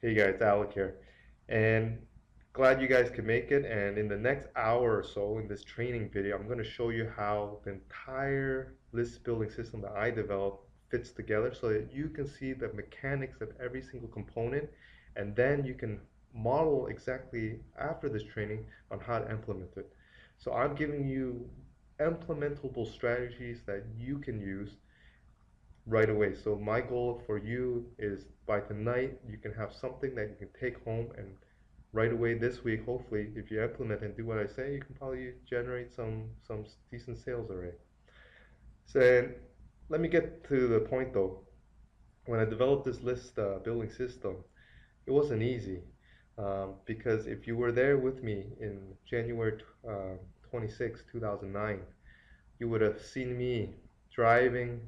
Hey guys, Alec here, and glad you guys could make it. And in the next hour or so in this training video, I'm going to show you how the entire list building system that I developed fits together so that you can see the mechanics of every single component, and then you can model exactly after this training on how to implement it. So I'm giving you implementable strategies that you can use right away. So my goal for you is by tonight you can have something that you can take home, and right away this week, hopefully, if you implement and do what I say, you can probably generate some decent sales already. So let me get to the point though. When I developed this list building system, it wasn't easy because if you were there with me in January 26, 2009, you would have seen me driving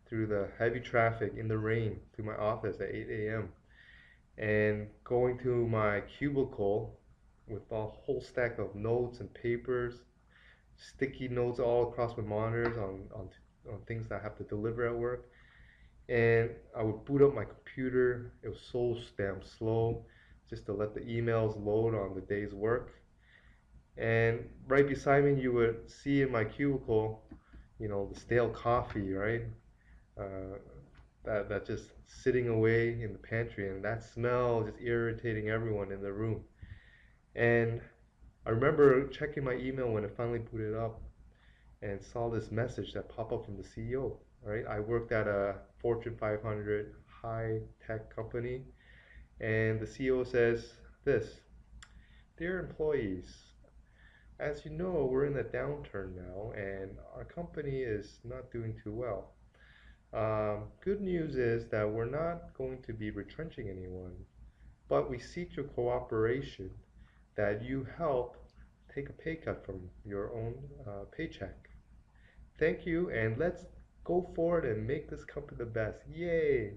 through the heavy traffic in the rain to my office at 8 a.m. and going to my cubicle with a whole stack of notes and papers, sticky notes all across my monitors on things that I have to deliver at work. And I would boot up my computer. It was so damn slow just to let the emails load on the day's work. And right beside me, you would see in my cubicle, the stale coffee, right? uh, that just sitting away in the pantry, and that smell just irritating everyone in the room. And I remember checking my email when I finally booted up and saw this message that popped up from the CEO. Right, I worked at a Fortune 500 high tech company, and the CEO says this: "Dear employees, as you know, we're in a downturn now, and our company is not doing too well. Good news is that we're not going to be retrenching anyone, but we seek your cooperation that you help take a pay cut from your own paycheck. Thank you, and let's go forward and make this company the best. Yay!"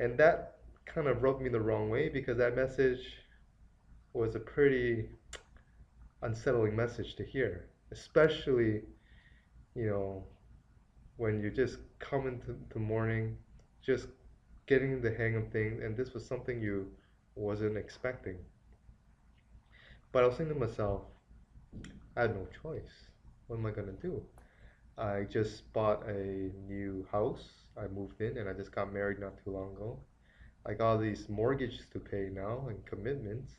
And that kind of rubbed me the wrong way because that message was a pretty unsettling message to hear, especially, you know, when you just come into the morning, just getting the hang of things, and this was something you wasn't expecting. But I was thinking to myself, I had no choice. What am I gonna do? I just bought a new house. I moved in, and I just got married not too long ago. I got all these mortgages to pay now and commitments,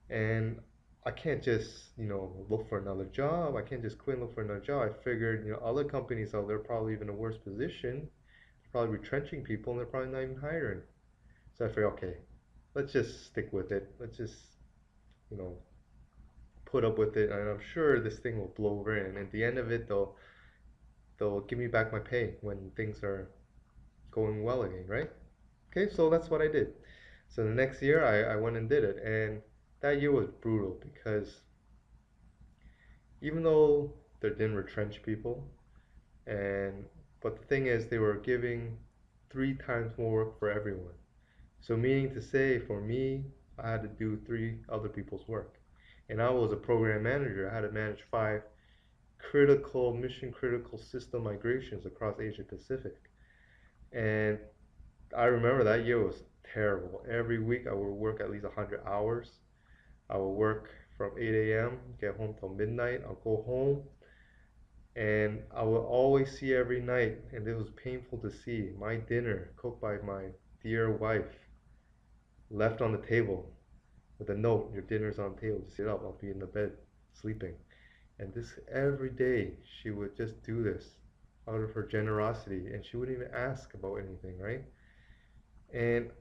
and I can't just, look for another job. I can't just quit and look for another job. I figured, other companies out there probably even a worse position. They're probably retrenching people, and they're probably not even hiring. So I figured, okay, let's just stick with it. Let's just, you know, put up with it, and I'm sure this thing will blow over. And at the end of it, they'll give me back my pay when things are going well again, right? Okay, so that's what I did. So the next year, I went and did it, and that year was brutal because even though they didn't retrench people, and but the thing is, they were giving 3 times more work for everyone. So meaning to say, for me, I had to do three other people's work. And I was a program manager. I had to manage five mission critical system migrations across Asia Pacific. And I remember that year was terrible. Every week I would work at least 100 hours. I would work from 8 a.m., get home till midnight. I'll go home, and I would always see every night, and it was painful to see, my dinner cooked by my dear wife left on the table with a note, "Your dinner's on the table, just sit up, I'll be in the bed sleeping." And this every day, she would just do this out of her generosity, and she wouldn't even ask about anything, right? And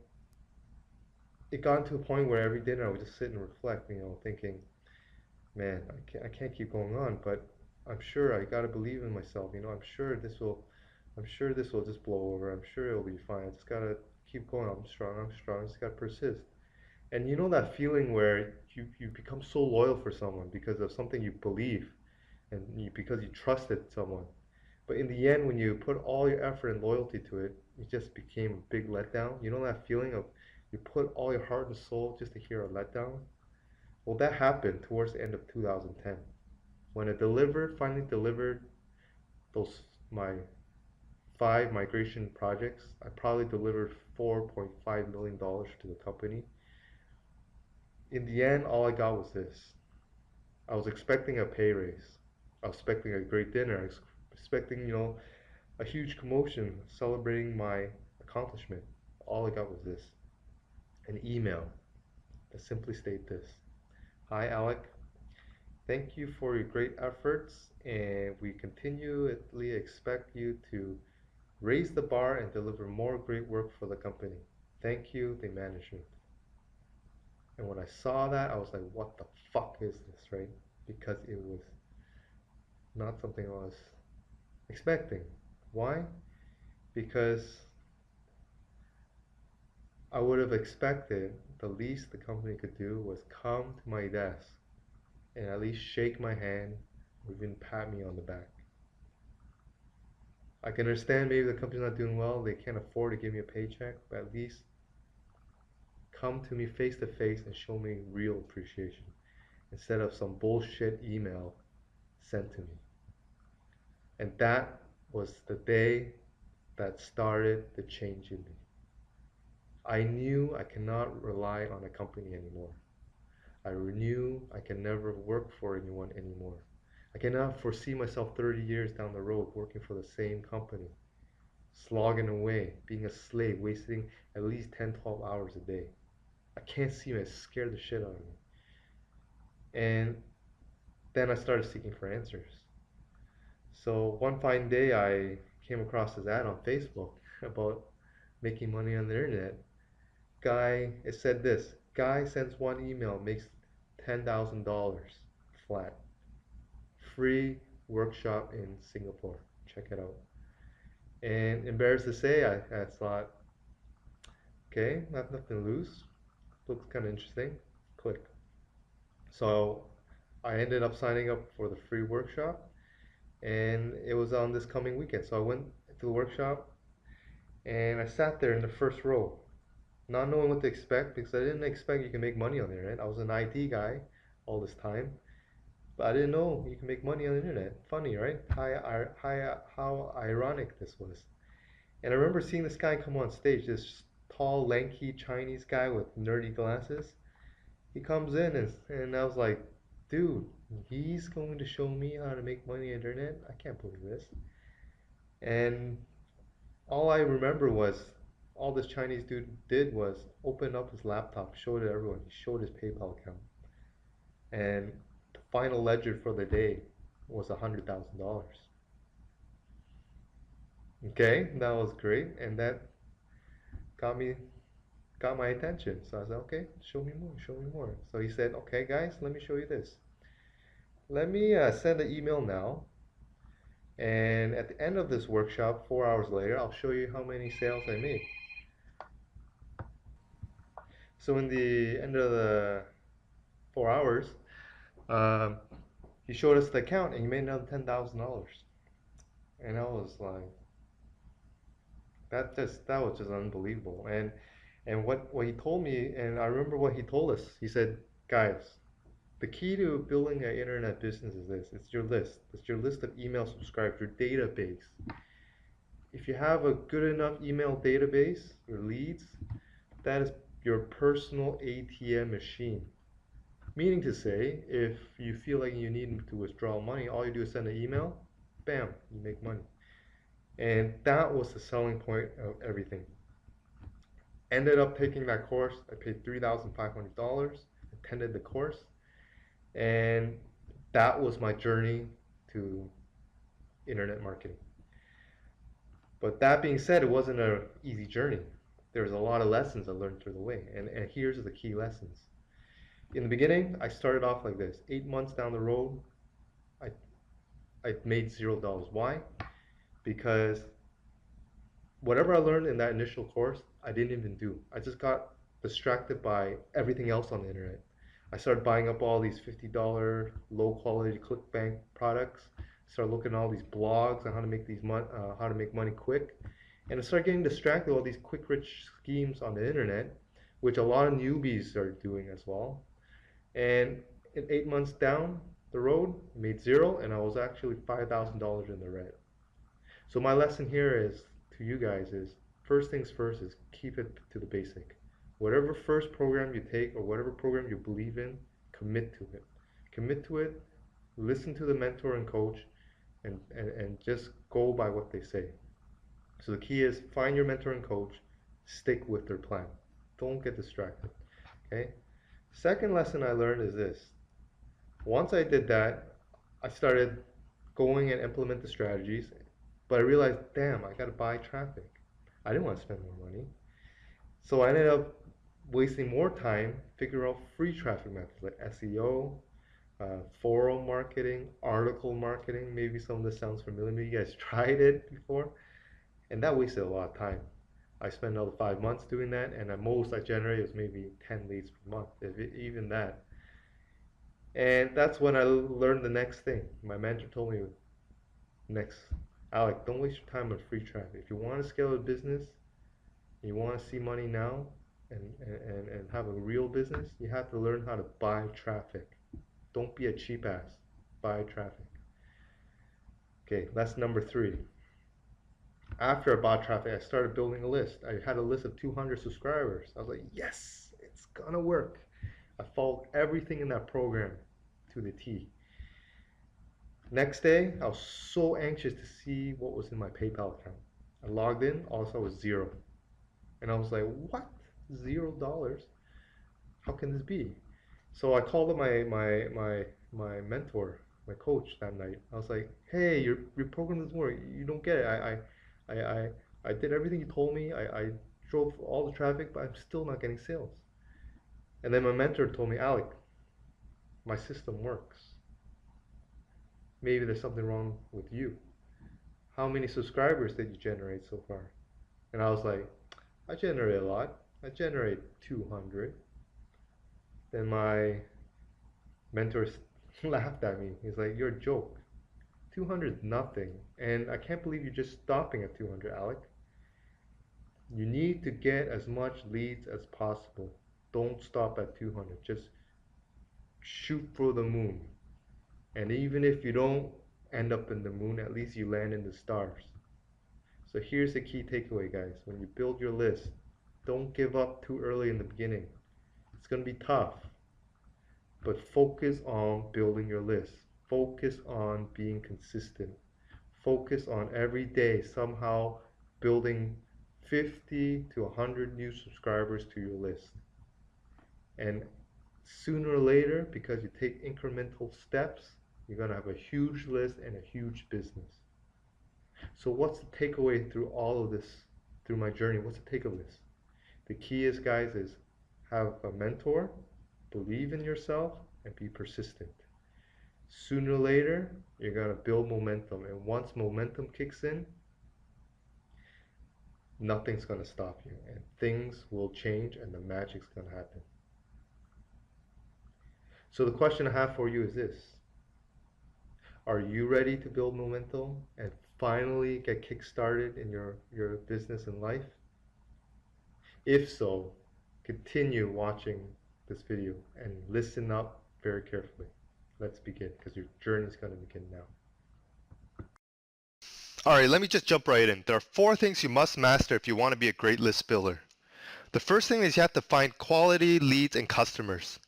it got to a point where every dinner I would just sit and reflect, thinking, man, I can't keep going on, but I'm sure I gotta believe in myself, I'm sure this will just blow over, I'm sure it'll be fine, I just gotta keep going, I'm strong, I just gotta persist. And you know that feeling where you become so loyal for someone because of something you believe and because you trusted someone. But in the end, when you put all your effort and loyalty to it, it just became a big letdown. You know that feeling of you put all your heart and soul just to hear a letdown? Well, that happened towards the end of 2010 when I finally delivered those my 5 migration projects. I probably delivered $4.5 million to the company. In the end, all I got was this. I was expecting a pay raise. I was expecting a great dinner. I was expecting, a huge commotion celebrating my accomplishment. All I got was this, an email that simply stated this: Hi, Alec. Thank you for your great efforts, and we continually expect you to raise the bar and deliver more great work for the company. Thank you, the management. And when I saw that, I was like, what the fuck is this, right? Because it was not something I was expecting. Why? Because I would have expected the least the company could do was come to my desk and at least shake my hand or even pat me on the back. I can understand maybe the company's not doing well, they can't afford to give me a paycheck, but at least come to me face to face and show me real appreciation instead of some bullshit email sent to me. And that was the day that started the change in me. I knew I cannot rely on a company anymore. I knew I can never work for anyone anymore. I cannot foresee myself 30 years down the road working for the same company, slogging away, being a slave, wasting at least 10, 12 hours a day. I can't see it. It scared the shit out of me. And then I started seeking for answers. So one fine day I came across this ad on Facebook about making money on the internet. It said this: guy sends one email, makes $10,000 flat. Free workshop in Singapore. Check it out. And embarrassed to say, I thought, okay, nothing to lose. Looks kind of interesting. Click. So I ended up signing up for the free workshop, and it was on this coming weekend. So I went to the workshop, and I sat there in the first row, not knowing what to expect because I didn't expect you can make money on the internet. I was an IT guy all this time, but I didn't know you can make money on the internet. Funny, right? How ironic this was. And I remember seeing this guy come on stage, this tall, lanky Chinese guy with nerdy glasses. He comes in and I was like, dude, he's going to show me how to make money on the internet? I can't believe this. And all I remember was all this Chinese dude did was open up his laptop, showed it to everyone. He showed his PayPal account. And the final ledger for the day was $100,000. Okay, that was great. And that got me got my attention. So I said, okay, show me more, show me more. So he said, okay, guys, let me show you this. Let me send an email now. And at the end of this workshop, 4 hours later, I'll show you how many sales I made. So in the end of the 4 hours, um, he showed us the account and he made another $10,000. And I was like, that was just unbelievable. And what he told me, and I remember what he told us. He said, guys, the key to building an internet business is this: it's your list. It's your list of email subscribers, your database. If you have a good enough email database, your leads, that is your personal ATM machine. Meaning to say, if you feel like you need to withdraw money, all you do is send an email, bam, you make money. And that was the selling point of everything. Ended up taking that course. I paid $3,500, attended the course, and that was my journey to internet marketing. But that being said, it wasn't an easy journey. There was a lot of lessons I learned through the way, and here's the key lessons. In the beginning, I started off like this. 8 months down the road, I, I made $0. Why? Because whatever I learned in that initial course, I didn't even do. I just got distracted by everything else on the internet. I started buying up all these $50 low quality ClickBank products. Started looking at all these blogs on how to make how to make money quick, and I started getting distracted with all these quick rich schemes on the internet, which a lot of newbies are doing as well. And in 8 months down the road, I made zero, and I was actually $5,000 in the red. So my lesson here is to you guys is first things first is keep it to the basic. Whatever first program you take or whatever program you believe in, commit to it. Commit to it, listen to the mentor and coach, and just go by what they say. So the key is find your mentor and coach, stick with their plan. Don't get distracted. Okay? Second lesson I learned is this. Once I did that, I started going and implement the strategies, but I realized, damn, I gotta buy traffic. I didn't want to spend more money. So I ended up wasting more time figuring out free traffic methods like SEO, forum marketing, article marketing. Maybe some of this sounds familiar. Maybe you guys tried it before, and that wasted a lot of time. I spent another 5 months doing that, and at most I generated was maybe 10 leads per month, if even that. And that's when I learned the next thing. My mentor told me, next, Alec, don't waste your time on free traffic. If you want to scale a business, you want to see money now and have a real business, you have to learn how to buy traffic. Don't be a cheap ass. Buy traffic. Okay, that's number 3. After I bought traffic, I started building a list. I had a list of 200 subscribers. I was like, yes, it's gonna work. I followed everything in that program to the T. Next day, I was so anxious to see what was in my PayPal account. I logged in, all I saw was 0. And I was like, what? $0? How can this be? So I called up my mentor, my coach that night. I was like, hey, your program doesn't work. You don't get it. I did everything you told me. I drove all the traffic, but I'm still not getting sales. And then my mentor told me, Alec, my system works. Maybe there's something wrong with you. How many subscribers did you generate so far? And I was like, I generate a lot. I generate 200. Then my mentor laughed at me. He's like, you're a joke. 200 is nothing. And I can't believe you're just stopping at 200, Alec. You need to get as much leads as possible. Don't stop at 200. Just shoot for the moon. And even if you don't end up in the moon, at least you land in the stars. So here's the key takeaway, guys. When you build your list, don't give up too early in the beginning. It's going to be tough, but focus on building your list. Focus on being consistent. Focus on every day somehow building 50 to 100 new subscribers to your list. And sooner or later, because you take incremental steps, you're going to have a huge list and a huge business. So what's the takeaway through all of this, through my journey? What's the take of this? The key is, guys, is have a mentor, believe in yourself, and be persistent. Sooner or later, you're going to build momentum. And once momentum kicks in, nothing's going to stop you. And things will change and the magic's going to happen. So the question I have for you is this. Are you ready to build momentum and finally get kick-started in your business and life? If so, continue watching this video and listen up very carefully. Let's begin, because your journey is going to begin now. All right, let me just jump right in. There are 4 things you must master if you want to be a great list builder. The first thing is you have to find quality leads and customers.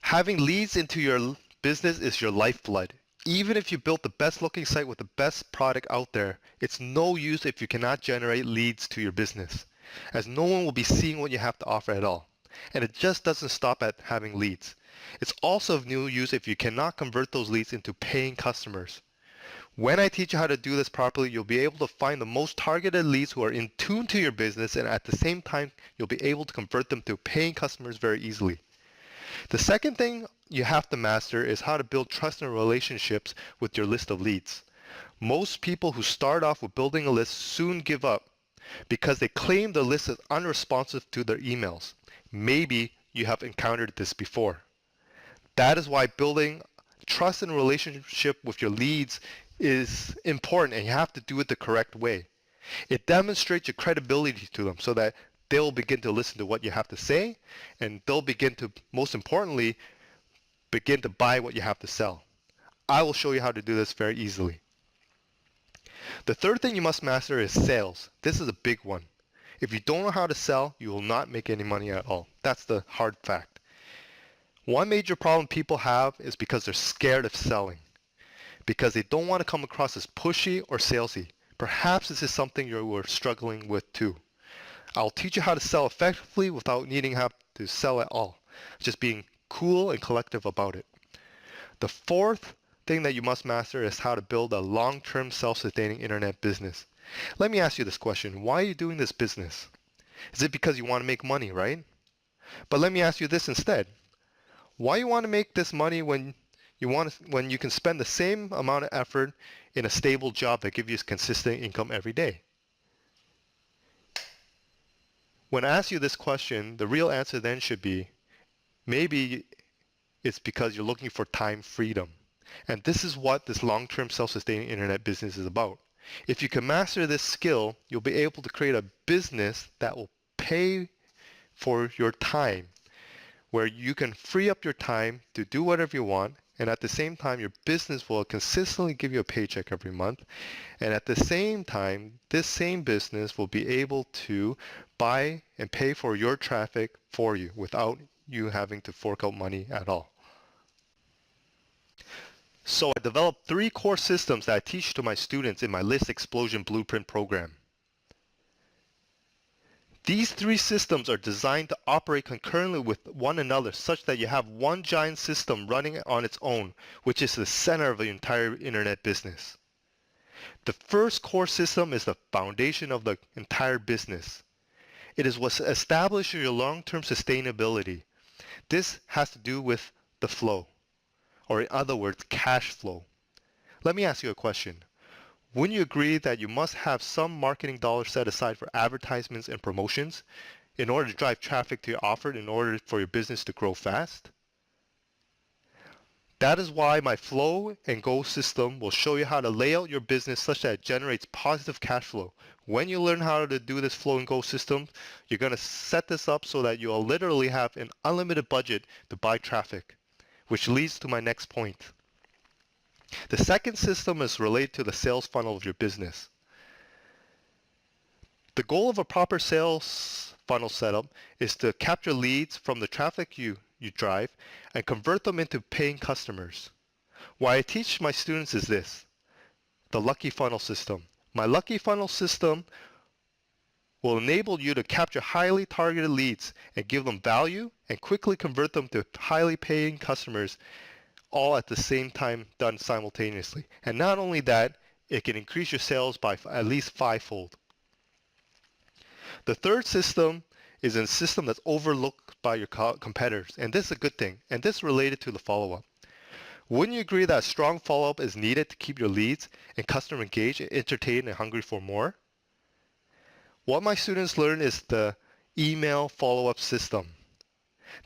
Having leads into your business is your lifeblood. Even if you built the best looking site with the best product out there, it's no use if you cannot generate leads to your business, as no one will be seeing what you have to offer at all. And it just doesn't stop at having leads. It's also of no use if you cannot convert those leads into paying customers. When I teach you how to do this properly, you'll be able to find the most targeted leads who are in tune to your business, and at the same time, you'll be able to convert them to paying customers very easily. The second thing you have to master is how to build trust and relationships with your list of leads. Most people who start off with building a list soon give up because they claim the list is unresponsive to their emails. Maybe you have encountered this before. That is why building trust and relationship with your leads is important, and you have to do it the correct way. It demonstrates your credibility to them so that they'll begin to listen to what you have to say, and they'll begin to, most importantly, begin to buy what you have to sell. I will show you how to do this very easily. The third thing you must master is sales. This is a big one. If you don't know how to sell, you will not make any money at all. That's the hard fact. One major problem people have is because they're scared of selling, because they don't want to come across as pushy or salesy. Perhaps this is something you are struggling with too. I'll teach you how to sell effectively without needing to have to sell at all, just being cool and collective about it. The fourth thing that you must master is how to build a long-term self-sustaining internet business. Let me ask you this question. Why are you doing this business? Is it because you want to make money, right? But let me ask you this instead. Why you want to make this money when you can spend the same amount of effort in a stable job that gives you consistent income every day? When I ask you this question, the real answer then should be, maybe it's because you're looking for time freedom. And this is what this long-term self-sustaining internet business is about. If you can master this skill, you'll be able to create a business that will pay for your time, where you can free up your time to do whatever you want, and at the same time, your business will consistently give you a paycheck every month. And at the same time, this same business will be able to buy and pay for your traffic for you without you having to fork out money at all. So I developed 3 core systems that I teach to my students in my List Explosion Blueprint program. These 3 systems are designed to operate concurrently with one another such that you have one giant system running on its own, which is the center of the entire internet business. The first core system is the foundation of the entire business. It is what establishes your long-term sustainability. This has to do with the flow, or in other words, cash flow. Let me ask you a question. Wouldn't you agree that you must have some marketing dollars set aside for advertisements and promotions in order to drive traffic to your offer in order for your business to grow fast? That is why my Flow and Go system will show you how to lay out your business such that it generates positive cash flow. When you learn how to do this Flow and Go system, you're going to set this up so that you'll literally have an unlimited budget to buy traffic, which leads to my next point. The second system is related to the sales funnel of your business. The goal of a proper sales funnel setup is to capture leads from the traffic you drive and convert them into paying customers. What I teach my students is this, the Lucky Funnel system. My Lucky Funnel system will enable you to capture highly targeted leads and give them value and quickly convert them to highly paying customers, all at the same time done simultaneously. And not only that, it can increase your sales by at least 5-fold. The third system is a system that's overlooked by your competitors, and this is a good thing, and this is related to the follow-up. Wouldn't you agree that a strong follow-up is needed to keep your leads and customer engaged, entertained, and hungry for more? What my students learn is the email follow-up system.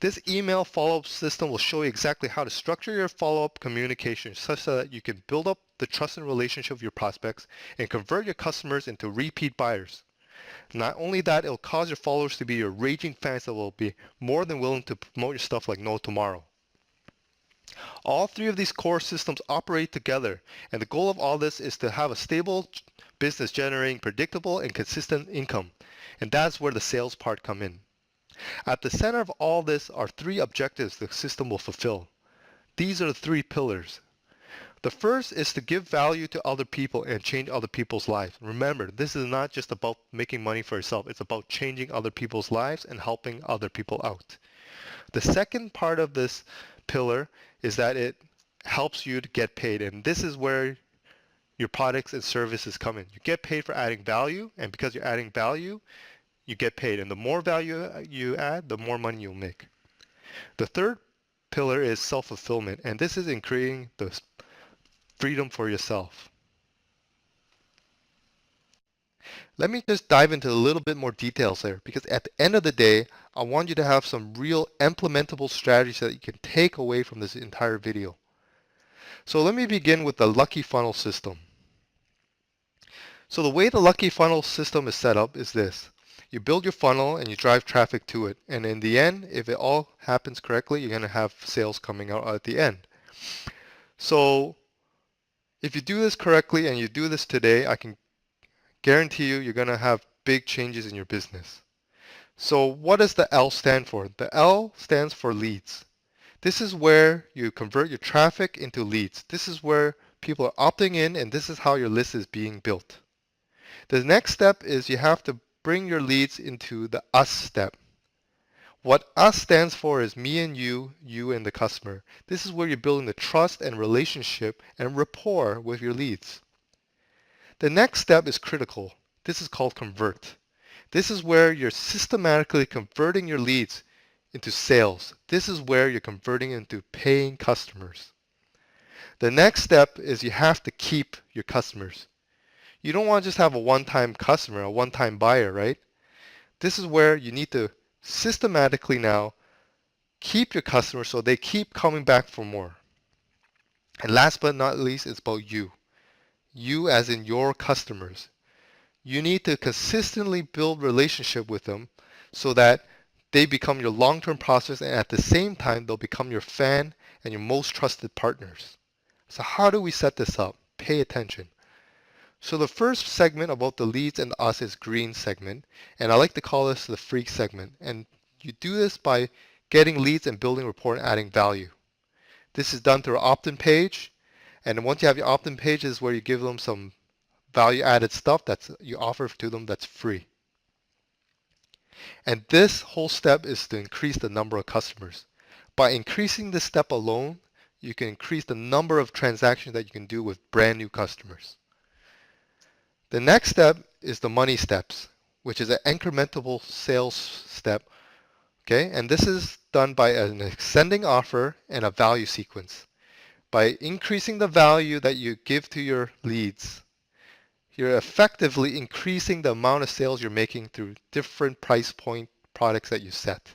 This email follow-up system will show you exactly how to structure your follow-up communication such that you can build up the trust and relationship with your prospects and convert your customers into repeat buyers. Not only that, it'll cause your followers to be your raging fans that will be more than willing to promote your stuff like no tomorrow. All 3 of these core systems operate together, and the goal of all this is to have a stable business generating predictable and consistent income, and that's where the sales part come in. At the center of all this are 3 objectives the system will fulfill. These are the 3 pillars. The first is to give value to other people and change other people's lives. Remember, this is not just about making money for yourself. It's about changing other people's lives and helping other people out. The second part of this pillar is that it helps you to get paid, and this is where your products and services come in. You get paid for adding value, and because you're adding value, you get paid. And the more value you add, the more money you'll make. The third pillar is self-fulfillment, and this is in creating the freedom for yourself. Let me just dive into a little bit more details there, because at the end of the day, I want you to have some real implementable strategies that you can take away from this entire video. So let me begin with the Lucky Funnel system. So the way the Lucky Funnel system is set up is this. You build your funnel and you drive traffic to it. And in the end, if it all happens correctly, you're going to have sales coming out at the end. So if you do this correctly and you do this today, I can guarantee you, you're going to have big changes in your business. So what does the L stand for? The L stands for leads. This is where you convert your traffic into leads. This is where people are opting in, and this is how your list is being built. The next step is you have to bring your leads into the us step. What us stands for is me and you and the customer. This is where you're building the trust and relationship and rapport with your leads. The next step is critical. This is called convert. This is where you're systematically converting your leads into sales. This is where you're converting into paying customers. The next step is you have to keep your customers. You don't want to just have a one-time customer, a one-time buyer, right? This is where you need to systematically now keep your customers so they keep coming back for more. And last but not least, it's about you. You as in your customers. You need to consistently build relationship with them so that they become your long-term prospects, and at the same time, they'll become your fan and your most trusted partners. So how do we set this up? Pay attention. So the first segment about the leads and us is green segment, and I like to call this the freak segment. And you do this by getting leads and building rapport and adding value. This is done through an opt-in page, and once you have your opt-in page, this is where you give them some value-added stuff that you offer to them that's free. And this whole step is to increase the number of customers. By increasing this step alone, you can increase the number of transactions that you can do with brand new customers. The next step is the money steps, which is an incremental sales step. Okay, and this is done by an ascending offer and a value sequence. By increasing the value that you give to your leads, you're effectively increasing the amount of sales you're making through different price point products that you set.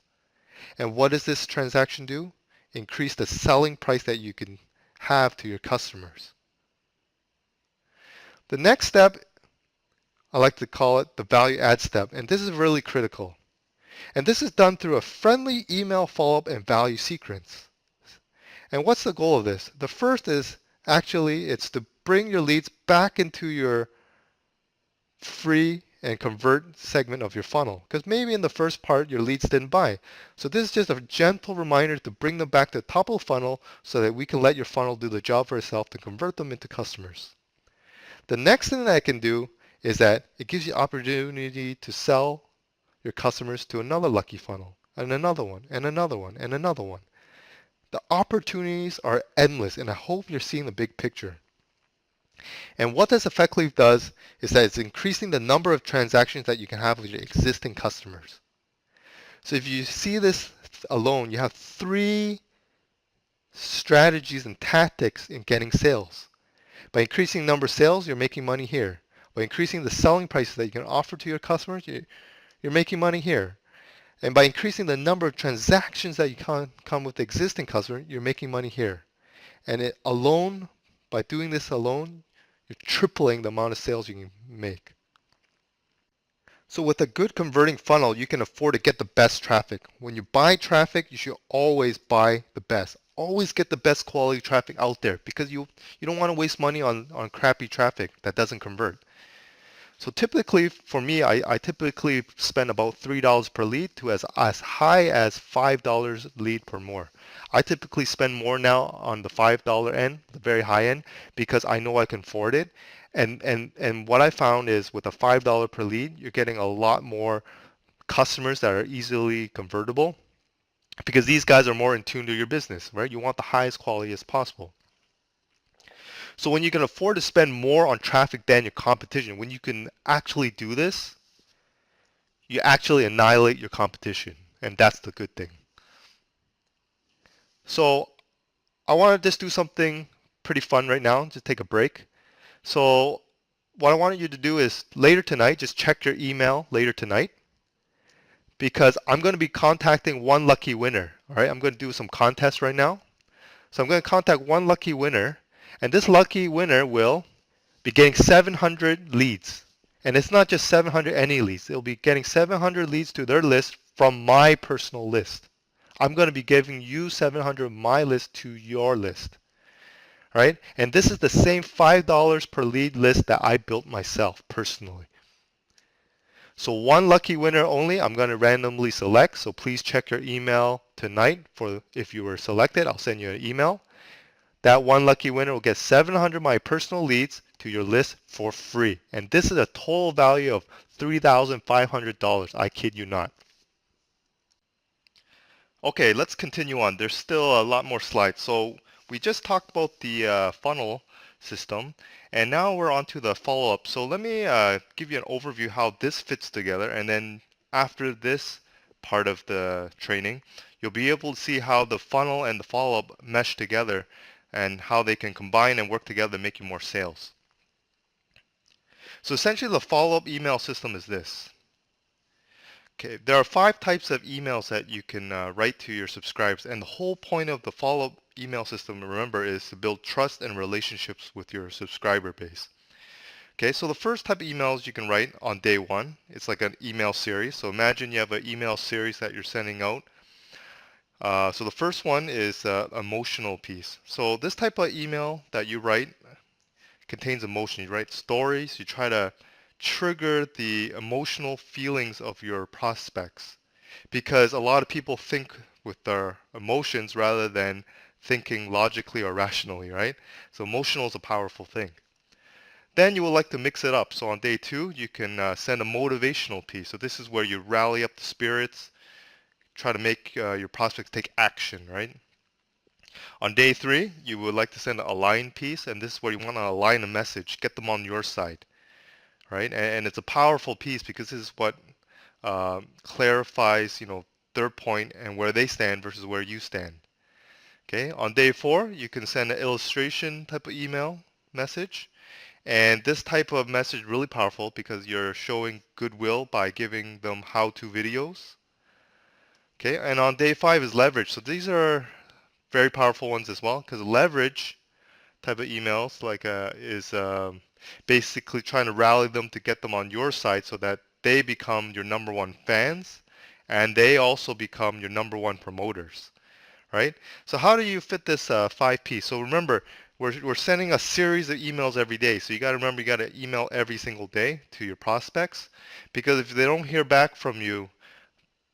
And what does this transaction do? Increase the selling price that you can have to your customers. The next step, I like to call it the value add step, and this is really critical. And this is done through a friendly email follow-up and value sequence. And what's the goal of this? The first is actually it's to bring your leads back into your free and convert segment of your funnel. Because maybe in the first part your leads didn't buy. So this is just a gentle reminder to bring them back to the top of the funnel so that we can let your funnel do the job for itself to convert them into customers. The next thing that I can do is that it gives you opportunity to sell your customers to another lucky funnel, and another one, and another one, and another one. The opportunities are endless, and I hope you're seeing the big picture. And what this effectively does is that it's increasing the number of transactions that you can have with your existing customers. So if you see this alone, you have 3 strategies and tactics in getting sales. By increasing number of sales, you're making money here. By increasing the selling prices that you can offer to your customers, you're making money here. And by increasing the number of transactions that you can come with the existing customer, you're making money here. And it alone, by doing this alone, you're tripling the amount of sales you can make. So with a good converting funnel, you can afford to get the best traffic. When you buy traffic, you should always buy the best. Always get the best quality traffic out there because you don't want to waste money on crappy traffic that doesn't convert. So typically, for me, I typically spend about $3 per lead to as high as $5 lead per more. I typically spend more now on the $5 end, the very high end, because I know I can afford it. And what I found is with a $5 per lead, you're getting a lot more customers that are easily convertible because these guys are more in tune to your business, right? You want the highest quality as possible. So when you can afford to spend more on traffic than your competition, when you can actually do this, you actually annihilate your competition. And that's the good thing. So I want to just do something pretty fun right now, just take a break. So what I wanted you to do is later tonight, just check your email later tonight because I'm going to be contacting one lucky winner. All right, I'm going to do some contests right now. So I'm going to contact one lucky winner. And this lucky winner will be getting 700 leads. And it's not just 700 any leads. They'll be getting 700 leads to their list from my personal list. I'm going to be giving you 700 of my list to your list. Right? And this is the same $5 per lead list that I built myself personally. So one lucky winner only I'm going to randomly select. So please check your email tonight for if you were selected. I'll send you an email. That one lucky winner will get 700 my personal leads to your list for free. And this is a total value of $3,500. I kid you not. Okay, let's continue on. There's still a lot more slides. So we just talked about the funnel system, and now we're on to the follow-up. So let me give you an overview how this fits together, and then after this part of the training, you'll be able to see how the funnel and the follow-up mesh together and how they can combine and work together to make you more sales. So essentially the follow-up email system is this. Okay, there are 5 types of emails that you can write to your subscribers, and the whole point of the follow-up email system, remember, is to build trust and relationships with your subscriber base. Okay, so the first type of emails you can write on day 1, it's like an email series. So imagine you have an email series that you're sending out. So the first one is emotional piece. So this type of email that you write contains emotion. You write stories, you try to trigger the emotional feelings of your prospects, because a lot of people think with their emotions rather than thinking logically or rationally, right? So emotional is a powerful thing. Then you would like to mix it up. So on day 2, you can send a motivational piece. So this is where you rally up the spirits, try to make your prospects take action, right? On day 3, you would like to send an align piece, and this is where you want to align a message, get them on your side, right? And it's a powerful piece because this is what clarifies, their point and where they stand versus where you stand. Okay, on day 4, you can send an illustration type of email message. And this type of message is really powerful because you're showing goodwill by giving them how-to videos. Okay, and on day 5 is leverage. So these are very powerful ones as well, because leverage type of emails is basically trying to rally them to get them on your side so that they become your number 1 fans and they also become your number 1 promoters, right? So how do you fit this 5P? So remember, we're sending a series of emails every day. So you got to remember, you got to email every single day to your prospects, because if they don't hear back from you,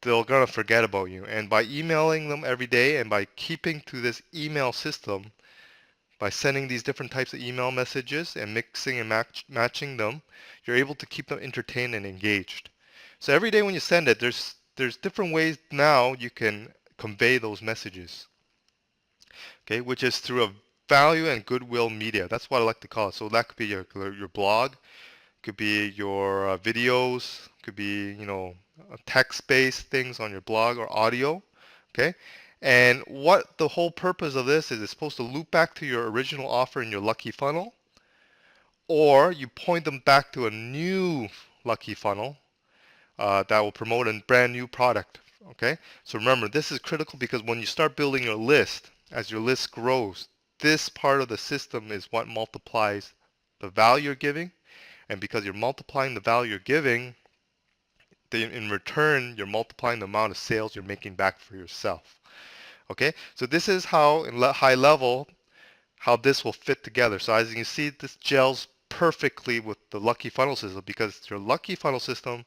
they're going to forget about you. And by emailing them every day and by keeping to this email system, by sending these different types of email messages and mixing and matching them, you're able to keep them entertained and engaged. So every day when you send it, there's different ways now you can convey those messages. Okay, which is through a value and goodwill media. That's what I like to call it. So that could be your blog, could be your videos, could be text-based things on your blog or audio. Okay, and what the whole purpose of this is, it's supposed to loop back to your original offer in your lucky funnel, or you point them back to a new lucky funnel that will promote a brand new product. Okay, so remember, this is critical because when you start building your list, as your list grows, this part of the system is what multiplies the value you're giving. And because you're multiplying the value you're giving, in return, you're multiplying the amount of sales you're making back for yourself. Okay, so this is how, in high level, how this will fit together. So as you can see, this gels perfectly with the lucky funnel system, because your lucky funnel system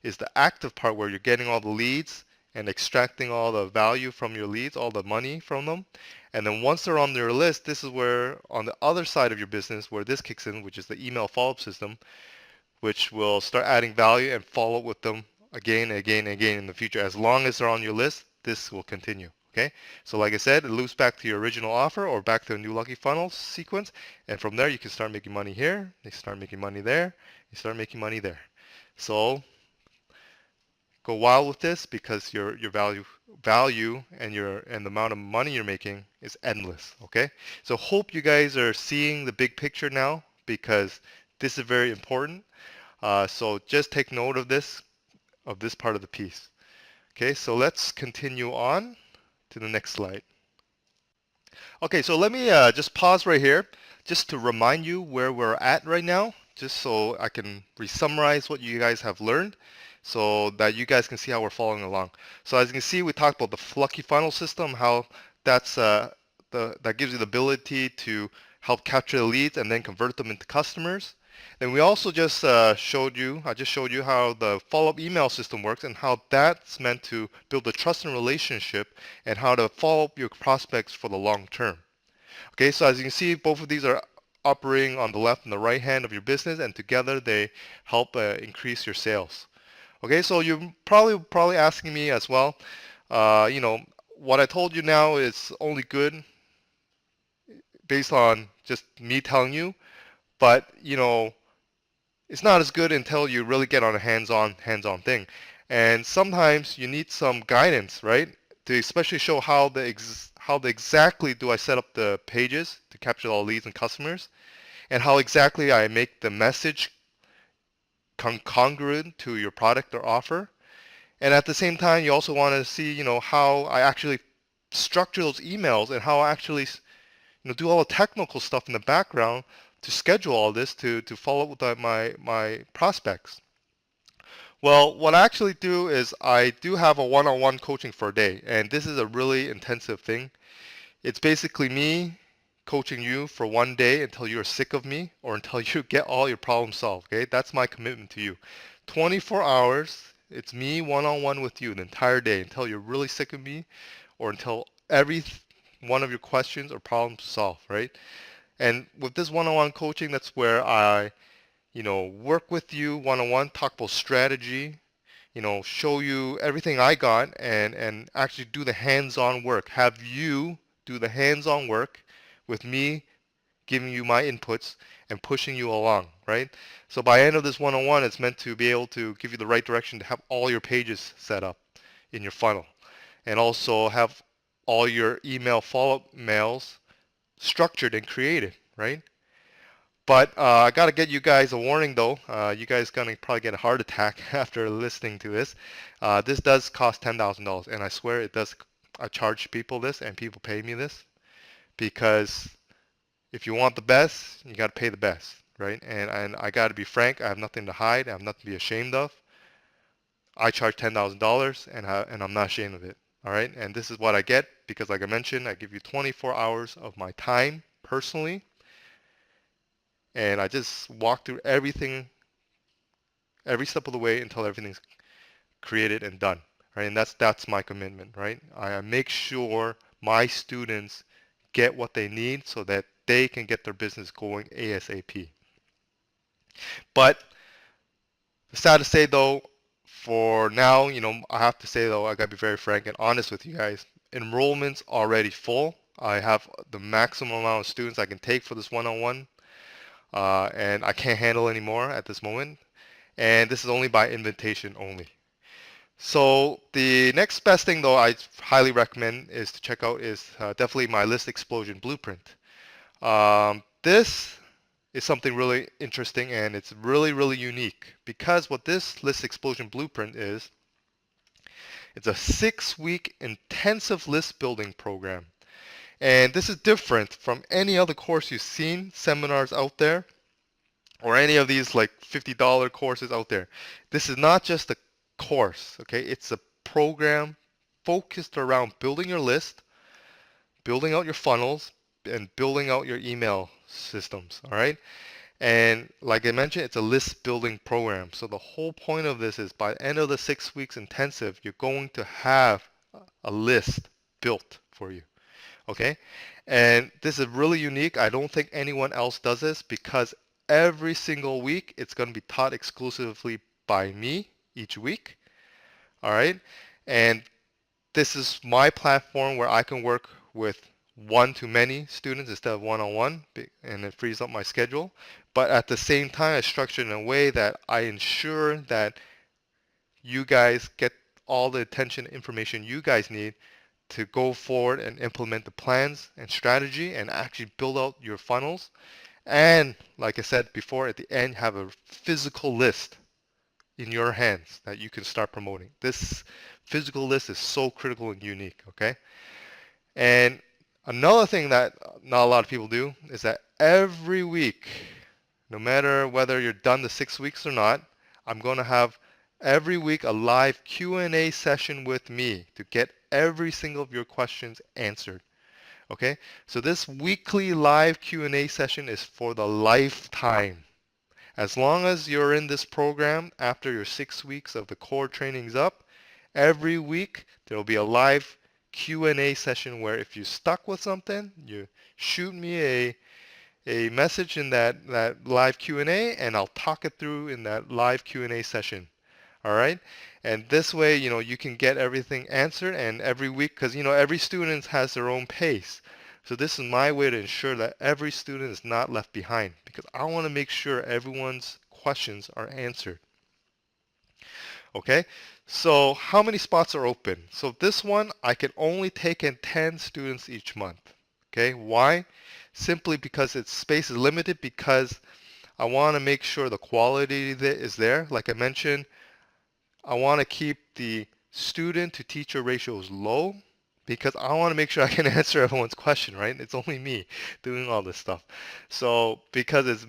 is the active part where you're getting all the leads and extracting all the value from your leads, all the money from them. And then once they're on your list, this is where on the other side of your business where this kicks in, which is the email follow-up system, which will start adding value and follow up with them again and again and again in the future. As long as they're on your list, this will continue. Okay, so like I said, it loops back to your original offer or back to a new lucky funnel sequence, and from there you can start making money here, you start making money there, you start making money there. So go wild with this, because your value and the amount of money you're making is endless. Okay, so hope you guys are seeing the big picture now, because this is very important. So just take note of this part of the piece. Okay, so let's continue on to the next slide. Okay, so let me just pause right here just to remind you where we're at right now, just so I can re-summarize what you guys have learned so that you guys can see how we're following along. So as you can see, we talked about the lucky funnel system, how that's that gives you the ability to help capture the leads and then convert them into customers. Then we also just I just showed you how the follow-up email system works and how that's meant to build a trust and relationship and how to follow up your prospects for the long term. Okay, so as you can see, both of these are operating on the left and the right hand of your business, and together they help increase your sales. Okay, so you're probably asking me as well, you know, what I told you now is only good based on just me telling you, but you know, it's not as good until you really get on a hands-on thing. And sometimes you need some guidance, right? To especially show how the exactly do I set up the pages to capture all leads and customers, and how exactly I make the message congruent to your product or offer. And at the same time, you also want to see, you know, how I actually structure those emails and how I actually, you know, do all the technical stuff in the background to schedule all this to follow up with my prospects. Well, what I actually do is I do have a one-on-one coaching for a day, and this is a really intensive thing. It's basically me coaching you for one day until you're sick of me or until you get all your problems solved, okay? That's my commitment to you. 24 hours, it's me one-on-one with you the entire day until you're really sick of me or until every one of your questions or problems solved, right? And with this one-on-one coaching, that's where I, you know, work with you one-on-one, talk about strategy, you know, show you everything I got and actually do the hands-on work. Have you do the hands-on work with me giving you my inputs and pushing you along, right? So by end of this one-on-one, it's meant to be able to give you the right direction to have all your pages set up in your funnel and also have all your email follow-up mails structured and created, right? But I gotta get you guys a warning though. You guys gonna probably get a heart attack after listening to this. This does cost $10,000, and I swear it does. I charge people this, and people pay me this because if you want the best, you gotta pay the best, right? And I gotta be frank. I have nothing to hide. I have nothing to be ashamed of. I charge $10,000, and I'm not ashamed of it. All right. And this is what I get because, like I mentioned, I give you 24 hours of my time personally, and I just walk through everything every step of the way until everything's created and done, right? And that's my commitment, right? I make sure my students get what they need so that they can get their business going ASAP. But sad to say though, for now, you know, I have to say though, I gotta be very frank and honest with you guys. Enrollment's already full. I have the maximum amount of students I can take for this one-on-one, and I can't handle any more at this moment. And this is only by invitation only. So the next best thing though I highly recommend is to check out is definitely my List Explosion Blueprint. This is something really interesting and it's really unique because what this List Explosion Blueprint is, it's a 6-week intensive list building program. And this is different from any other course you've seen, seminars out there, or any of these like $50 courses out there. This is not just a course, okay? It's a program focused around building your list, building out your funnels, and building out your email systems, all right? And like I mentioned, it's a list building program. So the whole point of this is by the end of the 6 weeks intensive, you're going to have a list built for you, okay? And this is really unique. I don't think anyone else does this because every single week it's going to be taught exclusively by me each week, all right? And this is my platform where I can work with one-to-many students instead of one-on-one, and it frees up my schedule. But at the same time, I structure it in a way that I ensure that you guys get all the attention and information you guys need to go forward and implement the plans and strategy and actually build out your funnels. And like I said before, at the end, have a physical list in your hands that you can start promoting. This physical list is so critical and unique, okay? And another thing that not a lot of people do is that every week, no matter whether you're done the 6 weeks or not, I'm going to have every week a live Q&A session with me to get every single of your questions answered. Okay? So this weekly live Q&A session is for the lifetime. As long as you're in this program after your 6 weeks of the core training's up, every week there will be a live Q&A session where if you're stuck with something, you shoot me a message in that live Q&A and I'll talk it through in that live Q&A session. All right. And this way, you can get everything answered and every week, because, every student has their own pace. So this is my way to ensure that every student is not left behind because I want to make sure everyone's questions are answered. Okay. So how many spots are open? So this one, I can only take in 10 students each month. Okay. Why? Simply because its space is limited because I want to make sure the quality is there. Like I mentioned, I want to keep the student to teacher ratios low because I want to make sure I can answer everyone's question, right? It's only me doing all this stuff. So because it's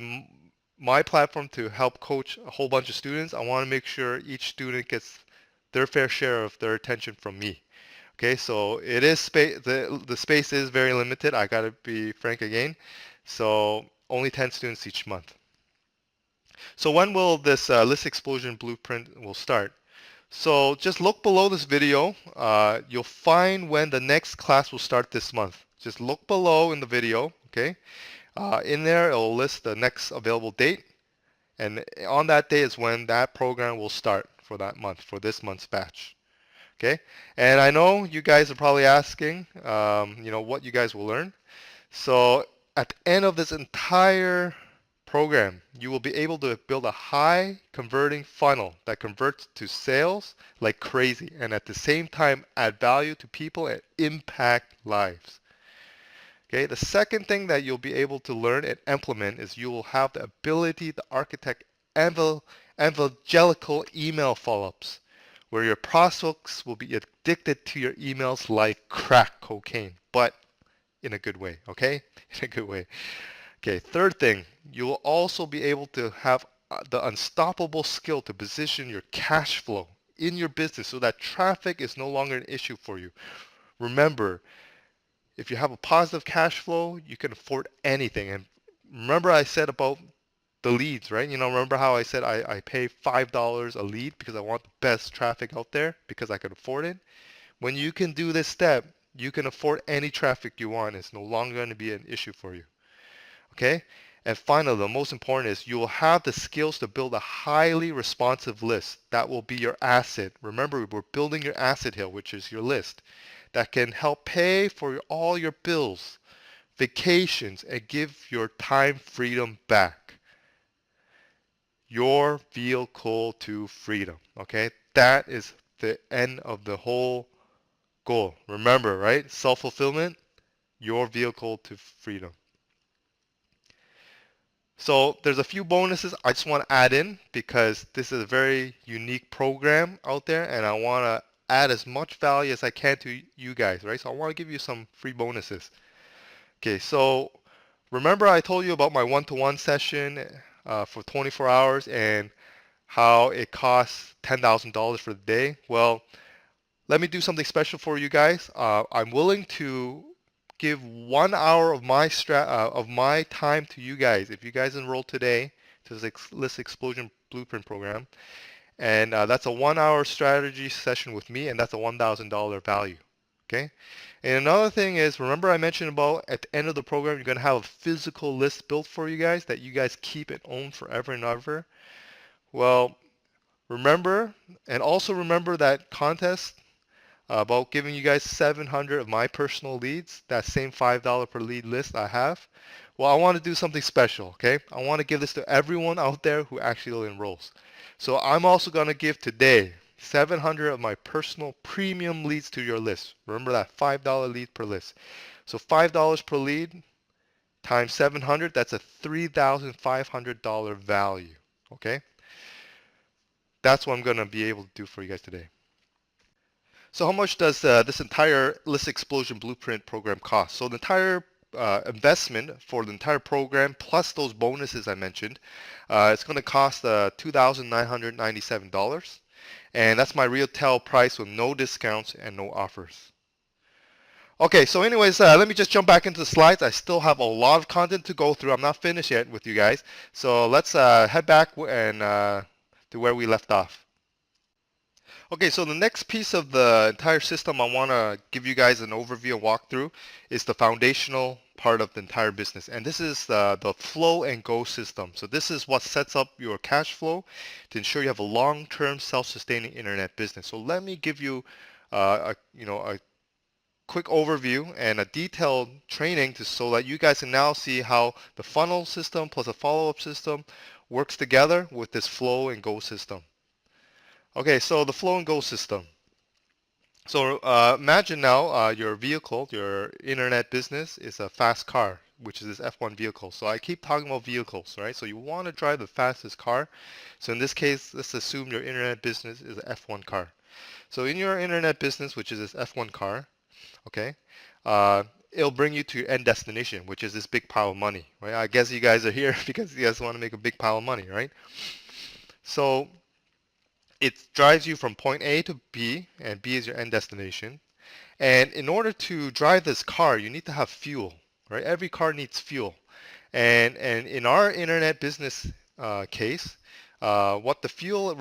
my platform to help coach a whole bunch of students, I want to make sure each student gets their fair share of their attention from me. Okay, so it is space. The space is very limited. I gotta be frank again. So only 10 students each month. So when will this list explosion blueprint will start? So just look below this video. You'll find when the next class will start this month. Just look below in the video, okay? In there, it'll list the next available date. And on that day is when that program will start for that month, for this month's batch. Okay? And I know you guys are probably asking, what you guys will learn. So at the end of this entire program, you will be able to build a high converting funnel that converts to sales like crazy and at the same time add value to people and impact lives. Okay, the second thing that you'll be able to learn and implement is you will have the ability to architect evangelical email follow-ups where your prospects will be addicted to your emails like crack cocaine, but in a good way, okay? In a good way. Okay, third thing, you will also be able to have the unstoppable skill to position your cash flow in your business so that traffic is no longer an issue for you. Remember, if you have a positive cash flow, you can afford anything. And remember I said about the leads, right? Remember how I said I pay $5 a lead because I want the best traffic out there because I can afford it? When you can do this step, you can afford any traffic you want. It's no longer going to be an issue for you. Okay? And finally, the most important is you will have the skills to build a highly responsive list. That will be your asset. Remember, we're building your asset hill, which is your list, that can help pay for all your bills, vacations, and give your time freedom back. Your vehicle to freedom. Okay? That is the end of the whole goal. Remember, right? Self-fulfillment, your vehicle to freedom. So there's a few bonuses I just want to add in because this is a very unique program out there and I want to add as much value as I can to you guys, right? So I want to give you some free bonuses. Okay, so remember I told you about my one-to-one session for 24 hours and how it costs $10,000 for the day? Well, let me do something special for you guys. I'm willing to give 1 hour of my time to you guys if you guys enroll today to this List Explosion Blueprint program, and that's a 1 hour strategy session with me, and that's a $1,000 value. Okay. And another thing is, remember I mentioned about at the end of the program, you're gonna have a physical list built for you guys that you guys keep and own forever and ever. Well, remember, and also remember that contest about giving you guys 700 of my personal leads, that same $5 per lead list I have. Well, I want to do something special, okay? I want to give this to everyone out there who actually enrolls. So I'm also going to give today 700 of my personal premium leads to your list. Remember that $5 lead per list. So $5 per lead times 700, that's a $3,500 value, okay? That's what I'm going to be able to do for you guys today. So how much does this entire List Explosion Blueprint program cost? So the entire investment for the entire program plus those bonuses I mentioned, it's going to cost $2,997. And that's my retail price with no discounts and no offers. Okay, so anyways, let me just jump back into the slides. I still have a lot of content to go through. I'm not finished yet with you guys. So let's head back and to where we left off. Okay, so the next piece of the entire system I want to give you guys an overview and walkthrough is the foundational part of the entire business. And this is the flow and go system. So this is what sets up your cash flow to ensure you have a long-term self-sustaining internet business. So let me give you a quick overview and a detailed training so that you guys can now see how the funnel system plus a follow-up system works together with this flow and go system. Okay, so the flow and go system. So imagine now your vehicle, your internet business is a fast car, which is this F1 vehicle. So I keep talking about vehicles, right? So you want to drive the fastest car. So in this case, let's assume your internet business is an F1 car. So in your internet business, which is this F1 car, okay, it'll bring you to your end destination, which is this big pile of money, right? I guess you guys are here because you guys want to make a big pile of money, right? So it drives you from point A to B, and B is your end destination. And in order to drive this car, you need to have fuel, right? Every car needs fuel. And in our internet business case, what the fuel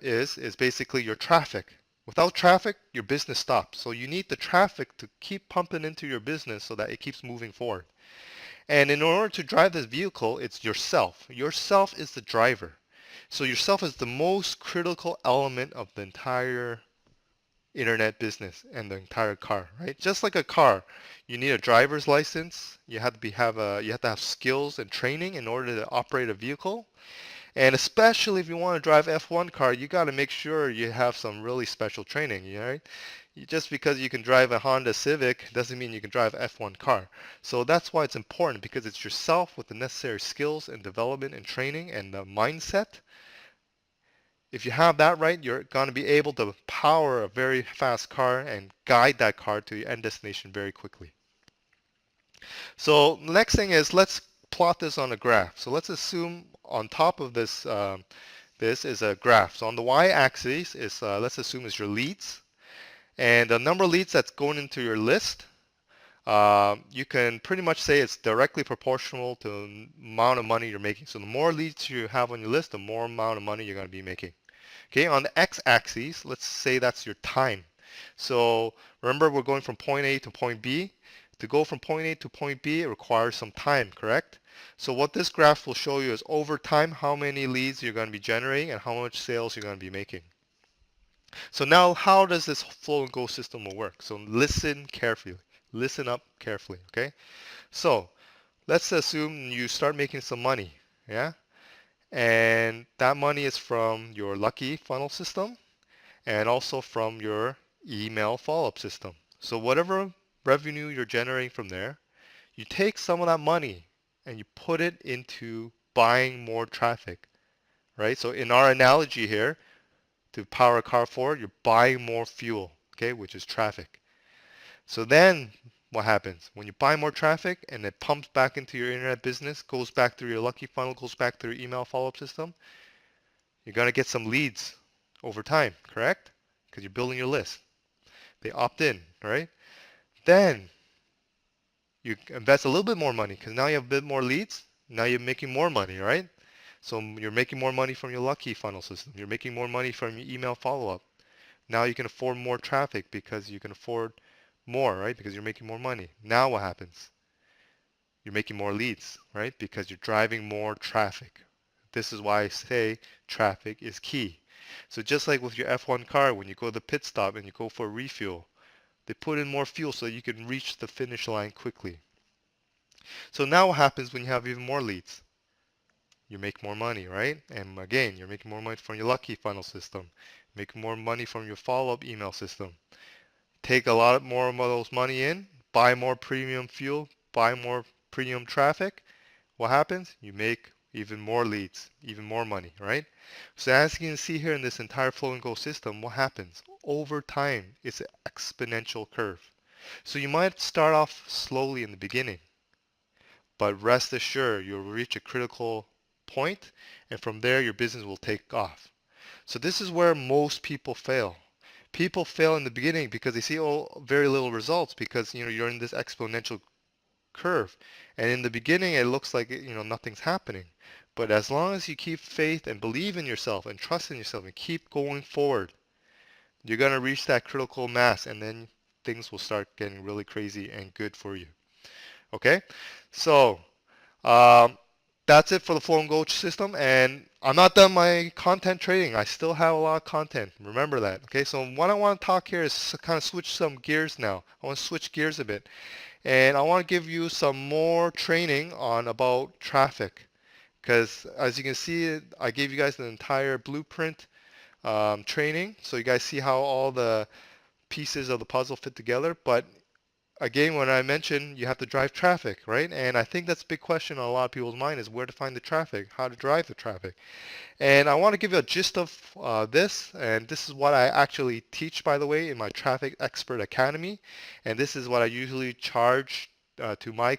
is basically your traffic. Without traffic, your business stops. So you need the traffic to keep pumping into your business so that it keeps moving forward. And in order to drive this vehicle, it's yourself. Yourself is the driver. So yourself is the most critical element of the entire internet business and the entire car, right? Just like a car, you need a driver's license. You have to have skills and training in order to operate a vehicle. And especially if you want to drive F1 car, you got to make sure you have some really special training, right? Just because you can drive a Honda Civic doesn't mean you can drive F1 car. So that's why it's important, because it's yourself with the necessary skills and development and training and the mindset. If you have that right, you're going to be able to power a very fast car and guide that car to your end destination very quickly. So the next thing is, let's plot this on a graph. So let's assume on top of this, this is a graph. So on the y-axis is, let's assume is your leads. And the number of leads that's going into your list, you can pretty much say it's directly proportional to the amount of money you're making. So the more leads you have on your list, the more amount of money you're going to be making. Okay, on the x-axis, let's say that's your time. So remember, we're going from point A to point B. To go from point A to point B, it requires some time, correct? So what this graph will show you is over time how many leads you're going to be generating and how much sales you're going to be making. So now how does this flow and go system will work? So listen carefully. Listen up carefully, okay? So let's assume you start making some money, yeah? And that money is from your Lucky funnel system and also from your email follow-up system. So whatever revenue you're generating from there, you take some of that money and you put it into buying more traffic, right? So in our analogy here, to power a car forward, you're buying more fuel, okay, which is traffic. So then what happens? When you buy more traffic and it pumps back into your internet business, goes back through your Lucky funnel, goes back through your email follow-up system, you're going to get some leads over time, correct? Because you're building your list. They opt in, right? Then you invest a little bit more money because now you have a bit more leads. Now you're making more money, right? So you're making more money from your Lucky funnel system. You're making more money from your email follow-up. Now you can afford more traffic because you can afford more, right? Because you're making more money. Now what happens? You're making more leads, right? Because you're driving more traffic. This is why I say traffic is key. So just like with your F1 car, when you go to the pit stop and you go for a refuel, they put in more fuel so you can reach the finish line quickly. So now what happens when you have even more leads? You make more money, right? And again, you're making more money from your Lucky funnel system, making more money from your follow-up email system. Take a lot more of those money in, buy more premium fuel, buy more premium traffic. What happens? You make even more leads, even more money, right? So as you can see here in this entire flow and go system, what happens? Over time, it's an exponential curve. So you might start off slowly in the beginning, but rest assured you'll reach a critical point, and from there your business will take off. So this is where most people fail, People fail in the beginning because they see very little results because you're in this exponential curve. And in the beginning, it looks like nothing's happening. But as long as you keep faith and believe in yourself and trust in yourself and keep going forward, you're gonna reach that critical mass, and then things will start getting really crazy and good for you. Okay, so um, that's it for the Flow and Go system, and I'm not done my content trading. I still have a lot of content. Remember that. Okay, so what I want to talk here is kind of switch some gears now. I want to switch gears a bit. And I want to give you some more training on about traffic because as you can see, I gave you guys an entire blueprint training. So you guys see how all the pieces of the puzzle fit together. But again, when I mentioned you have to drive traffic, right? And I think that's a big question on a lot of people's mind is where to find the traffic, how to drive the traffic. And I want to give you a gist of this, and this is what I actually teach, by the way, in my Traffic Expert Academy. And this is what I usually charge to my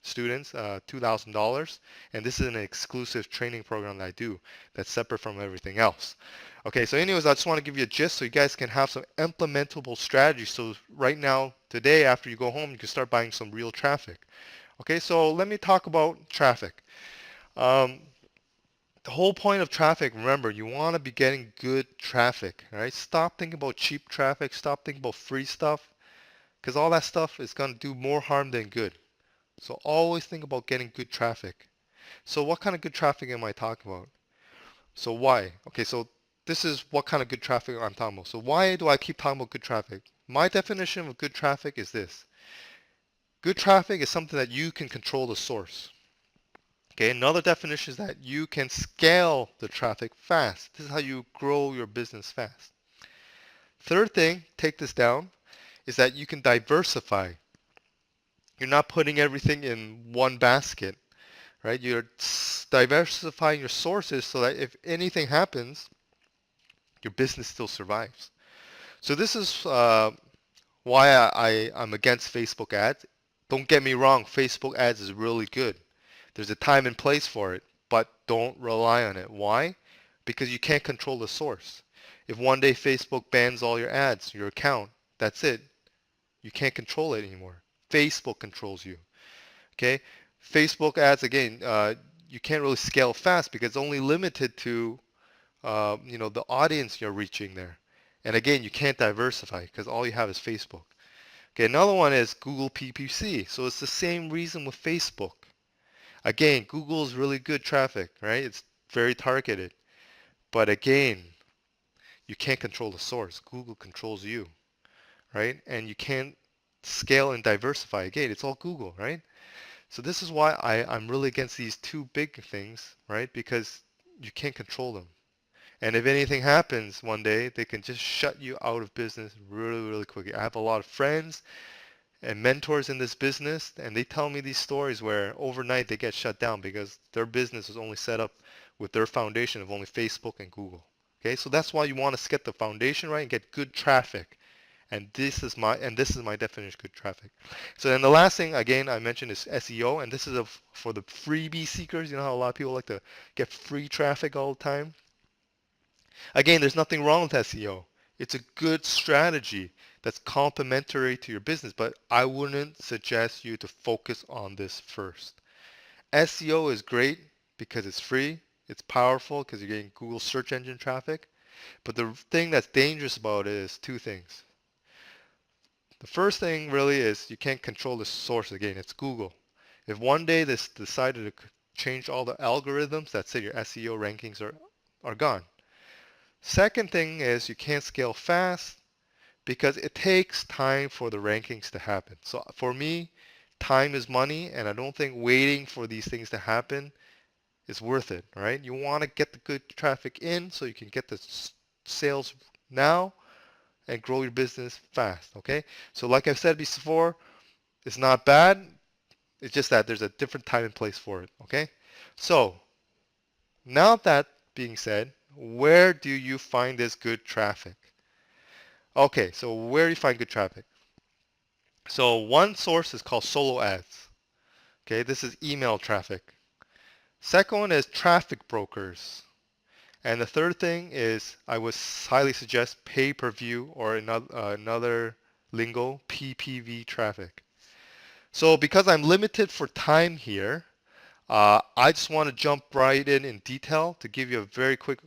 students, $2,000. And this is an exclusive training program that I do that's separate from everything else. Okay, so anyways, I just want to give you a gist so you guys can have some implementable strategies. So right now, today, after you go home, you can start buying some real traffic. Okay, so let me talk about traffic. Um, the whole point of traffic, remember, you want to be getting good traffic, right? Stop thinking about cheap traffic. Stop thinking about free stuff because all that stuff is going to do more harm than good. So always think about getting good traffic. So what kind of good traffic am I talking about? So why? Okay, so this is what kind of good traffic I'm talking about. So why do I keep talking about good traffic? My definition of good traffic is this. Good traffic is something that you can control the source. Okay, another definition is that you can scale the traffic fast. This is how you grow your business fast. Third thing, take this down, is that you can diversify. You're not putting everything in one basket, right? You're diversifying your sources so that if anything happens, your business still survives. So this is why I'm against Facebook ads. Don't get me wrong, Facebook ads is really good. There's a time and place for it, but don't rely on it. Why? Because you can't control the source. If one day Facebook bans all your ads, your account, that's it. You can't control it anymore. Facebook controls you. Okay? Facebook ads, again, you can't really scale fast because it's only limited to the audience you're reaching there. And again, you can't diversify because all you have is Facebook. Okay, another one is Google PPC. So it's the same reason with Facebook. Again, Google is really good traffic, right? It's very targeted. But again, you can't control the source. Google controls you, right? And you can't scale and diversify. Again, it's all Google, right? So this is why I'm really against these two big things, right? Because you can't control them. And if anything happens one day, they can just shut you out of business really, really quickly. I have a lot of friends and mentors in this business, and they tell me these stories where overnight they get shut down because their business was only set up with their foundation of only Facebook and Google. Okay, so that's why you want to get the foundation right and get good traffic. And this is my definition of good traffic. So then the last thing again I mentioned is SEO, and this is for the freebie seekers. You know how a lot of people like to get free traffic all the time. Again, there's nothing wrong with SEO. It's a good strategy that's complementary to your business, but I wouldn't suggest you to focus on this first. SEO is great because it's free, it's powerful because you're getting Google search engine traffic, but the thing that's dangerous about it is two things. The first thing really is you can't control the source again, it's Google. If one day this decided to change all the algorithms, that's it, your SEO rankings are gone. Second thing is you can't scale fast because it takes time for the rankings to happen. So for me, time is money, and I don't think waiting for these things to happen is worth it, right? You want to get the good traffic in so you can get the sales now and grow your business fast, okay? So like I said before, it's not bad. It's just that there's a different time and place for it, okay? So now that being said, where do you find this good traffic? Okay, so where do you find good traffic? So one source is called solo ads. Okay, this is email traffic. Second one is traffic brokers. And the third thing is I would highly suggest pay-per-view or another lingo, PPV traffic. So because I'm limited for time here, I just want to jump right in detail to give you a very quick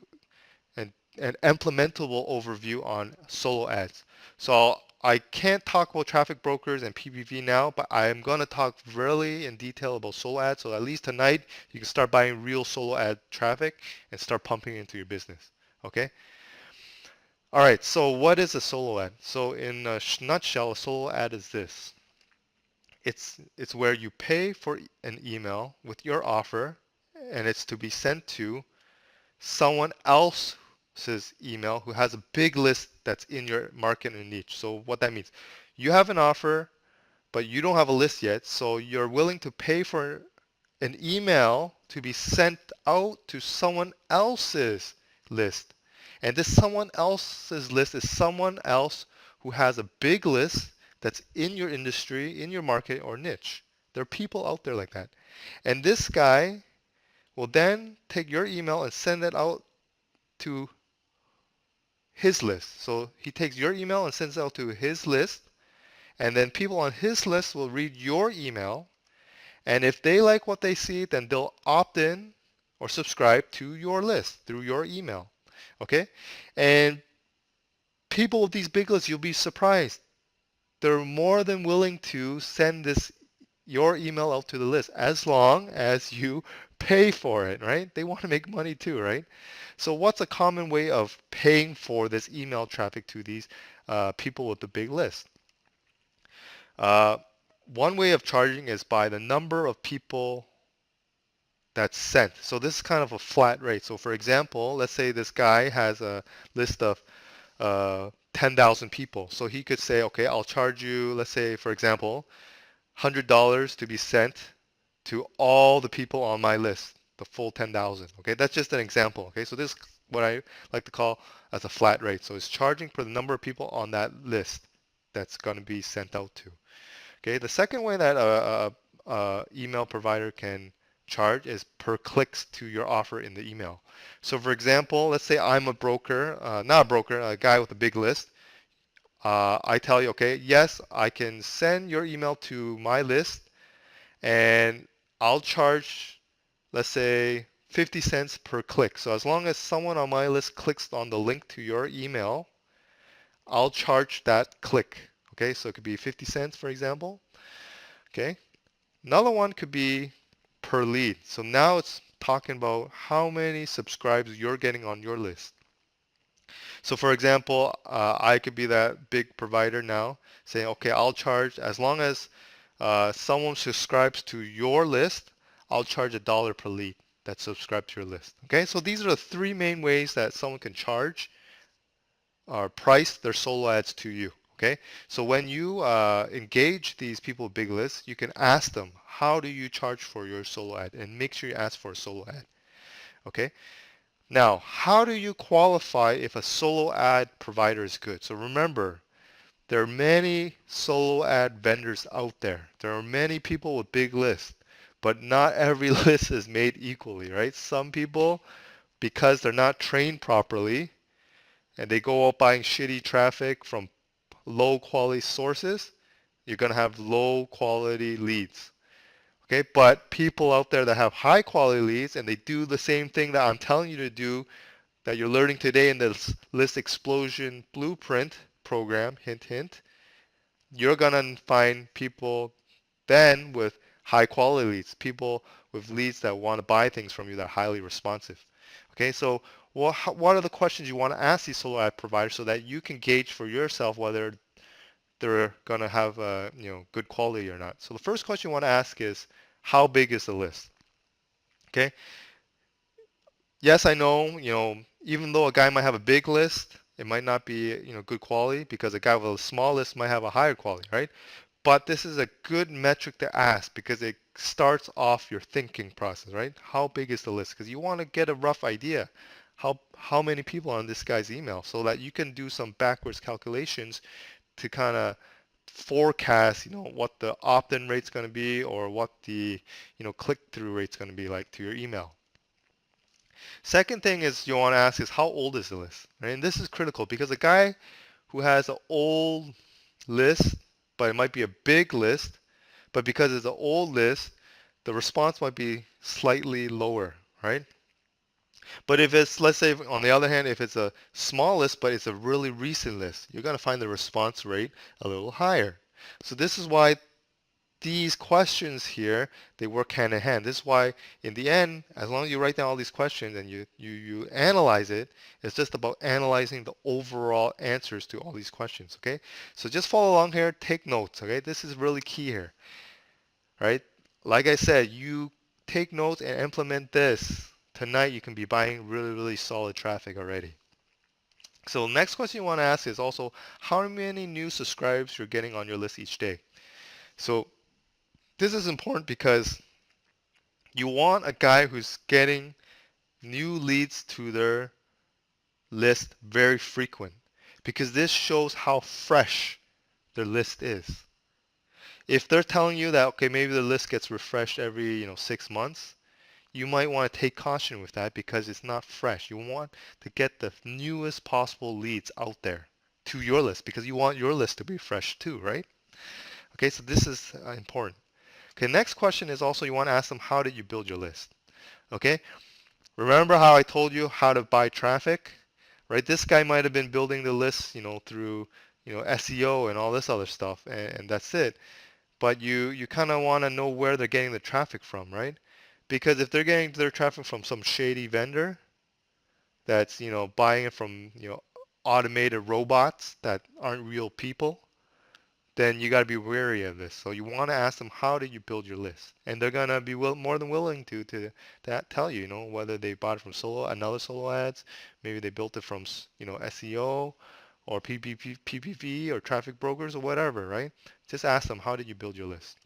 and implementable overview on solo ads. So I can't talk about traffic brokers and PPV now, but I am going to talk really in detail about solo ads. So at least tonight you can start buying real solo ad traffic and start pumping into your business. Okay. All right. So what is a solo ad? So in a nutshell, a solo ad is this. It's where you pay for an email with your offer, and it's to be sent to someone else's email who has a big list that's in your market and niche. So what that means, you have an offer, but you don't have a list yet. So you're willing to pay for an email to be sent out to someone else's list. And this someone else's list is someone else who has a big list that's in your industry, in your market or niche. There are people out there like that. And this guy will then take your email and send it out to his list. So he takes your email and sends it out to his list, and then people on his list will read your email, and if they like what they see, then they'll opt in or subscribe to your list through your email. Okay? And people with these big lists, you'll be surprised. They're more than willing to send this your email out to the list as long as you pay for it, right? They want to make money too, right? So what's a common way of paying for this email traffic to these people with the big list? Uh, One way of charging is by the number of people that's sent. So this is kind of a flat rate. So for example, let's say this guy has a list of 10,000 people. So he could say, okay, I'll charge you, let's say, for example, $100 to be sent to all the people on my list, the full 10,000. Okay, that's just an example. Okay, so this is what I like to call as a flat rate. So it's charging for the number of people on that list that's going to be sent out to. Okay, the second way that a email provider can charge is per clicks to your offer in the email. So for example, let's say I'm a broker, not a broker, a guy with a big list. I tell you, okay, yes, I can send your email to my list and I'll charge, let's say, 50 cents per click. So as long as someone on my list clicks on the link to your email, I'll charge that click. Okay, so it could be 50 cents, for example. Okay, another one could be per lead. So now it's talking about how many subscribers you're getting on your list. So for example, I could be that big provider now saying, okay, I'll charge as long as someone subscribes to your list, I'll charge $1 per lead that subscribe to your list. Okay, so these are the three main ways that someone can charge or price their solo ads to you. Okay, so when you engage these people with big lists, you can ask them, how do you charge for your solo ad? And make sure you ask for a solo ad. Okay, now how do you qualify if a solo ad provider is good? So remember, there are many solo ad vendors out there. There are many people with big lists, but not every list is made equally, right? Some people, because they're not trained properly and they go out buying shitty traffic from low quality sources, you're going to have low quality leads. Okay, but people out there that have high quality leads and they do the same thing that I'm telling you to do that you're learning today in this list explosion blueprint program, hint, hint, you're gonna find people then with high quality leads, people with leads that want to buy things from you that are highly responsive. Okay, so what are the questions you want to ask these solo ad providers so that you can gauge for yourself whether they're gonna have good quality or not? So the first question you want to ask is, how big is the list? Okay, yes, I know, even though a guy might have a big list, it might not be, good quality because a guy with a small list might have a higher quality, right? But this is a good metric to ask because it starts off your thinking process, right? How big is the list? Because you want to get a rough idea how many people are on this guy's email so that you can do some backwards calculations to kind of forecast, what the opt-in rate's going to be or what the, click-through rate's going to be like to your email. Second thing is you want to ask is how old is the list, right? And this is critical because a guy who has an old list, but it might be a big list, but because it's an old list, the response might be slightly lower, right? But if it's, let's say, on the other hand, if it's a small list, but it's a really recent list, you're going to find the response rate a little higher. So this is why these questions here, they work hand in hand. This is why in the end, as long as you write down all these questions and you analyze it, it's just about analyzing the overall answers to all these questions, okay? So just follow along here, take notes, okay? This is really key here, right? Like I said, you take notes and implement this. Tonight you can be buying really, really solid traffic already. So next question you want to ask is also how many new subscribers you're getting on your list each day. So this is important because you want a guy who's getting new leads to their list very frequent because this shows how fresh their list is. If they're telling you that, okay, maybe the list gets refreshed every, 6 months, you might want to take caution with that because it's not fresh. You want to get the newest possible leads out there to your list because you want your list to be fresh too, right? Okay, so this is important. Okay, next question is also you want to ask them how did you build your list? Okay, remember how I told you how to buy traffic, right? This guy might have been building the list, through, SEO and all this other stuff, and that's it. But you kind of want to know where they're getting the traffic from, right? Because if they're getting their traffic from some shady vendor that's, buying it from, automated robots that aren't real people, then you got to be wary of this. So you want to ask them, how did you build your list? And they're going to be more than willing to that tell you, whether they bought it from another solo ads, maybe they built it from, SEO or PPV or traffic brokers or whatever, right? Just ask them, how did you build your list?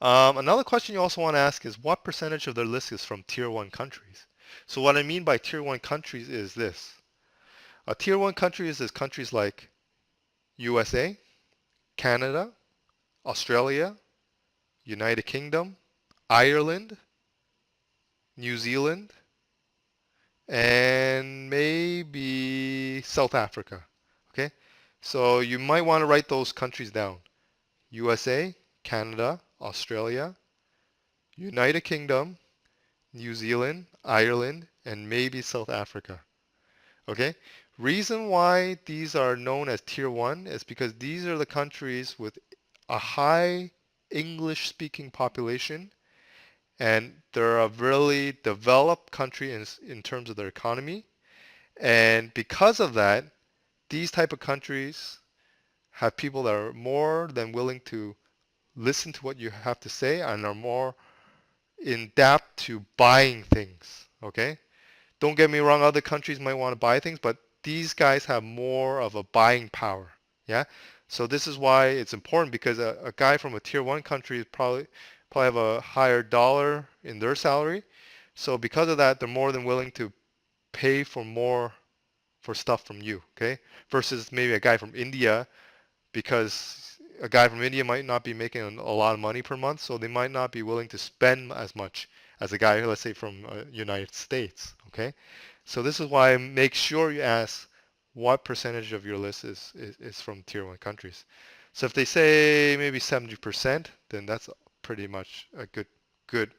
Another question you also want to ask is what percentage of their list is from tier one countries? So what I mean by tier one countries is this. A tier one country is countries like USA, Canada, Australia, United Kingdom, Ireland, New Zealand, and maybe South Africa. Okay? So you might want to write those countries down. USA, Canada, Australia, United Kingdom, New Zealand, Ireland, and maybe South Africa. Okay? Reason why these are known as tier 1 is because these are the countries with a high English speaking population and they're a really developed country in terms of their economy. And because of that, these type of countries have people that are more than willing to listen to what you have to say and are more in depth to buying things. Okay? Don't get me wrong, other countries might want to buy things, but these guys have more of a buying power. Yeah? So this is why it's important because a guy from a tier one country is probably have a higher dollar in their salary. So because of that, they're more than willing to pay for more for stuff from you, okay? Versus maybe a guy from India because a guy from India might not be making a lot of money per month, so they might not be willing to spend as much as a guy, let's say, from United States, okay? So this is why make sure you ask what percentage of your list is from tier one countries. So if they say maybe 70%, then that's pretty much a good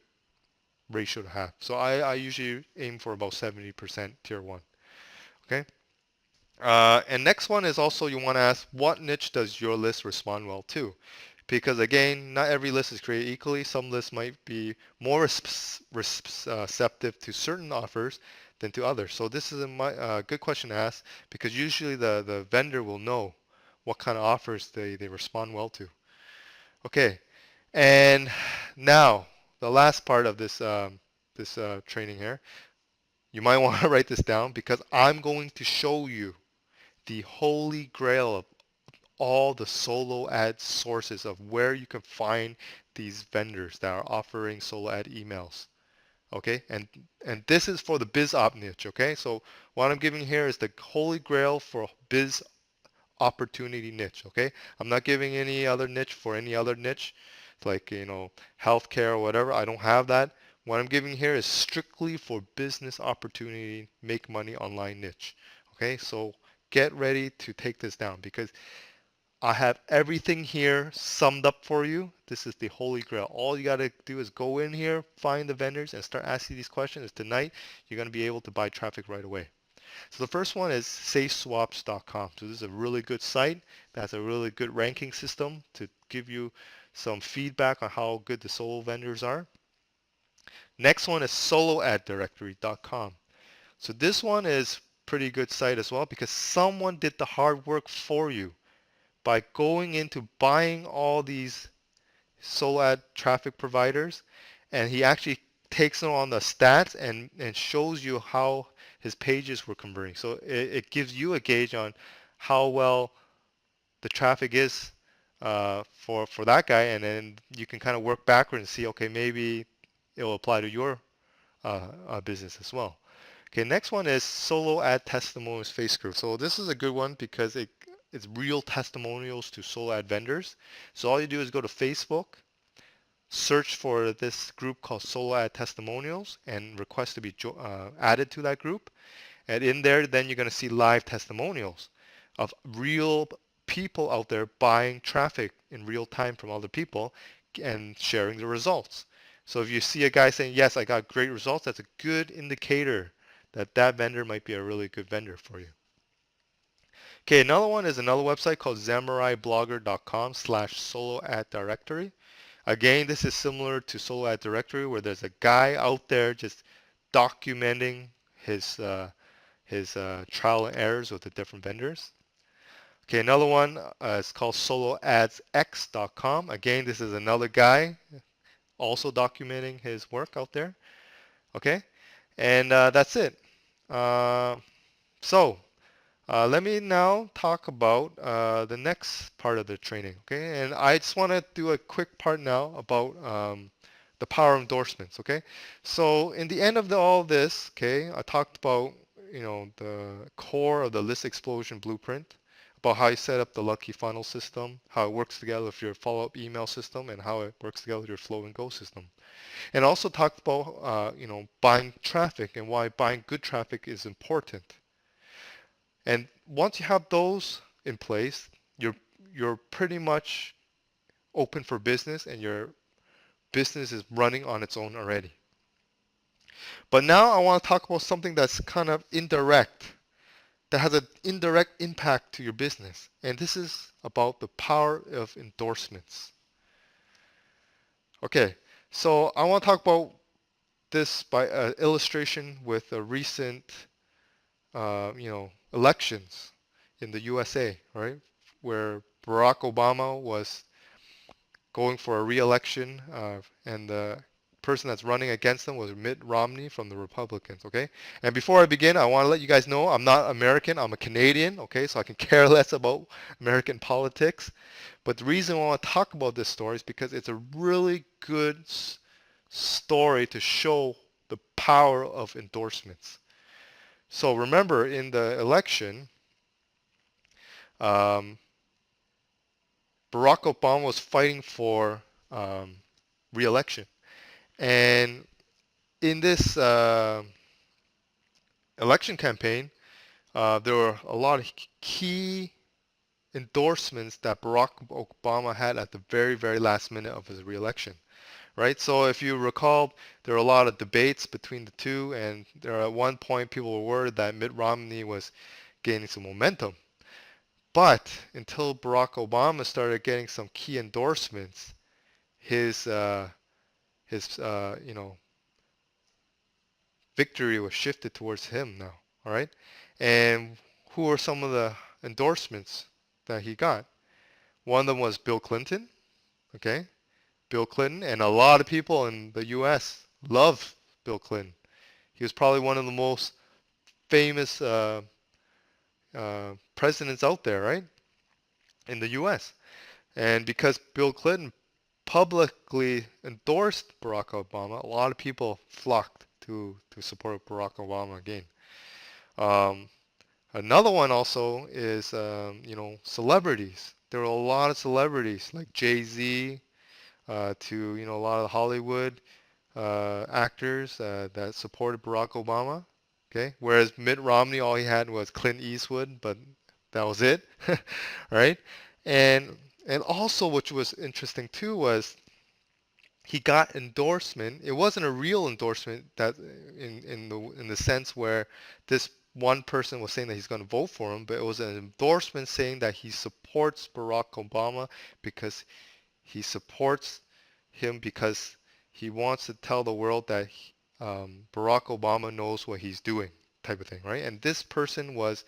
ratio to have. So I usually aim for about 70% tier one, okay? And next one is also you want to ask what niche does your list respond well to? Because again, not every list is created equally. Some lists might be more receptive to certain offers than to others. So this is a good question to ask because usually the vendor will know what kind of offers they respond well to. Okay, and now the last part of this training here, you might want to write this down because I'm going to show you the holy grail of all the solo ad sources of where you can find these vendors that are offering solo ad emails. Okay, and this is for the biz op niche. Okay, so what I'm giving here is the holy grail for biz opportunity niche. Okay, I'm not giving any other niche for any other niche, like healthcare or whatever. I don't have that. What I'm giving here is strictly for business opportunity, make money online niche. Okay, so get ready to take this down because I have everything here summed up for you. This is the holy grail. All you got to do is go in here, find the vendors, and start asking these questions. Tonight, you're going to be able to buy traffic right away. So the first one is safeswaps.com. So this is a really good site that has a really good ranking system to give you some feedback on how good the solo vendors are. Next one is soloaddirectory.com. So this one is pretty good site as well because someone did the hard work for you by going into buying all these solo ad traffic providers, and he actually takes them on the stats and shows you how his pages were converting. So it gives you a gauge on how well the traffic is for that guy, and then you can kind of work backwards and see, okay, maybe it will apply to your business as well. Okay, next one is solo ad testimonials face group. So this is a good one because it's real testimonials to solo ad vendors. So all you do is go to Facebook, search for this group called Solo Ad Testimonials and request to be added to that group. And in there, then you're going to see live testimonials of real people out there buying traffic in real time from other people and sharing the results. So if you see a guy saying, yes, I got great results, that's a good indicator that that vendor might be a really good vendor for you. Okay, another one is another website called samuraiblogger.com/solo ad directory. Again, this is similar to Solo Ad Directory where there's a guy out there just documenting his trial and errors with the different vendors. Okay, another one is called soloadsx.com. Again, this is another guy also documenting his work out there. Okay, and that's it. Uh, so let me now talk about the next part of the training. Okay, and I just want to do a quick part now about the power of endorsements. Okay, so in the end of all this, okay, I talked about the core of the list explosion blueprint, about how you set up the lucky funnel system, how it works together with your follow-up email system, and how it works together with your flow and go system. And also talked about buying traffic and why buying good traffic is important. And once you have those in place, you're pretty much open for business and your business is running on its own already. But now I want to talk about something that's kind of indirect, that has an indirect impact to your business. And this is about the power of endorsements. Okay, so I want to talk about this by illustration with a recent elections in the USA, right? Where Barack Obama was going for a re-election, and the person that's running against him was Mitt Romney from the Republicans, okay? And before I begin, I want to let you guys know I'm not American, I'm a Canadian, okay? So I can care less about American politics. But the reason I want to talk about this story is because it's a really good story to show the power of endorsements. So remember, in the election, um, Barack Obama was fighting for re-election. And in this election campaign, there were a lot of key endorsements that Barack Obama had at the very, very last minute of his re-election. Right? So if you recall, there were a lot of debates between the two, and there at one point people were worried that Mitt Romney was gaining some momentum. But until Barack Obama started getting some key endorsements, his victory was shifted towards him now. All right, and who are some of the endorsements that he got? One of them was Bill Clinton. Okay, Bill Clinton, and a lot of people in the U.S. love Bill Clinton. He was probably one of the most famous presidents out there, right, in the U.S. And because Bill Clinton publicly endorsed Barack Obama, a lot of people flocked to support Barack Obama again. Um, Another one also is celebrities. There were a lot of celebrities like Jay-Z to a lot of Hollywood. actors that supported Barack Obama. Okay, whereas Mitt Romney, all he had was Clint Eastwood, but that was it, right? And and also, which was interesting too, was he got endorsement. It wasn't a real endorsement that in the sense where this one person was saying that he's going to vote for him, but it was an endorsement saying that he supports Barack Obama because he supports him because he wants to tell the world that Barack Obama knows what he's doing, type of thing, right? And this person was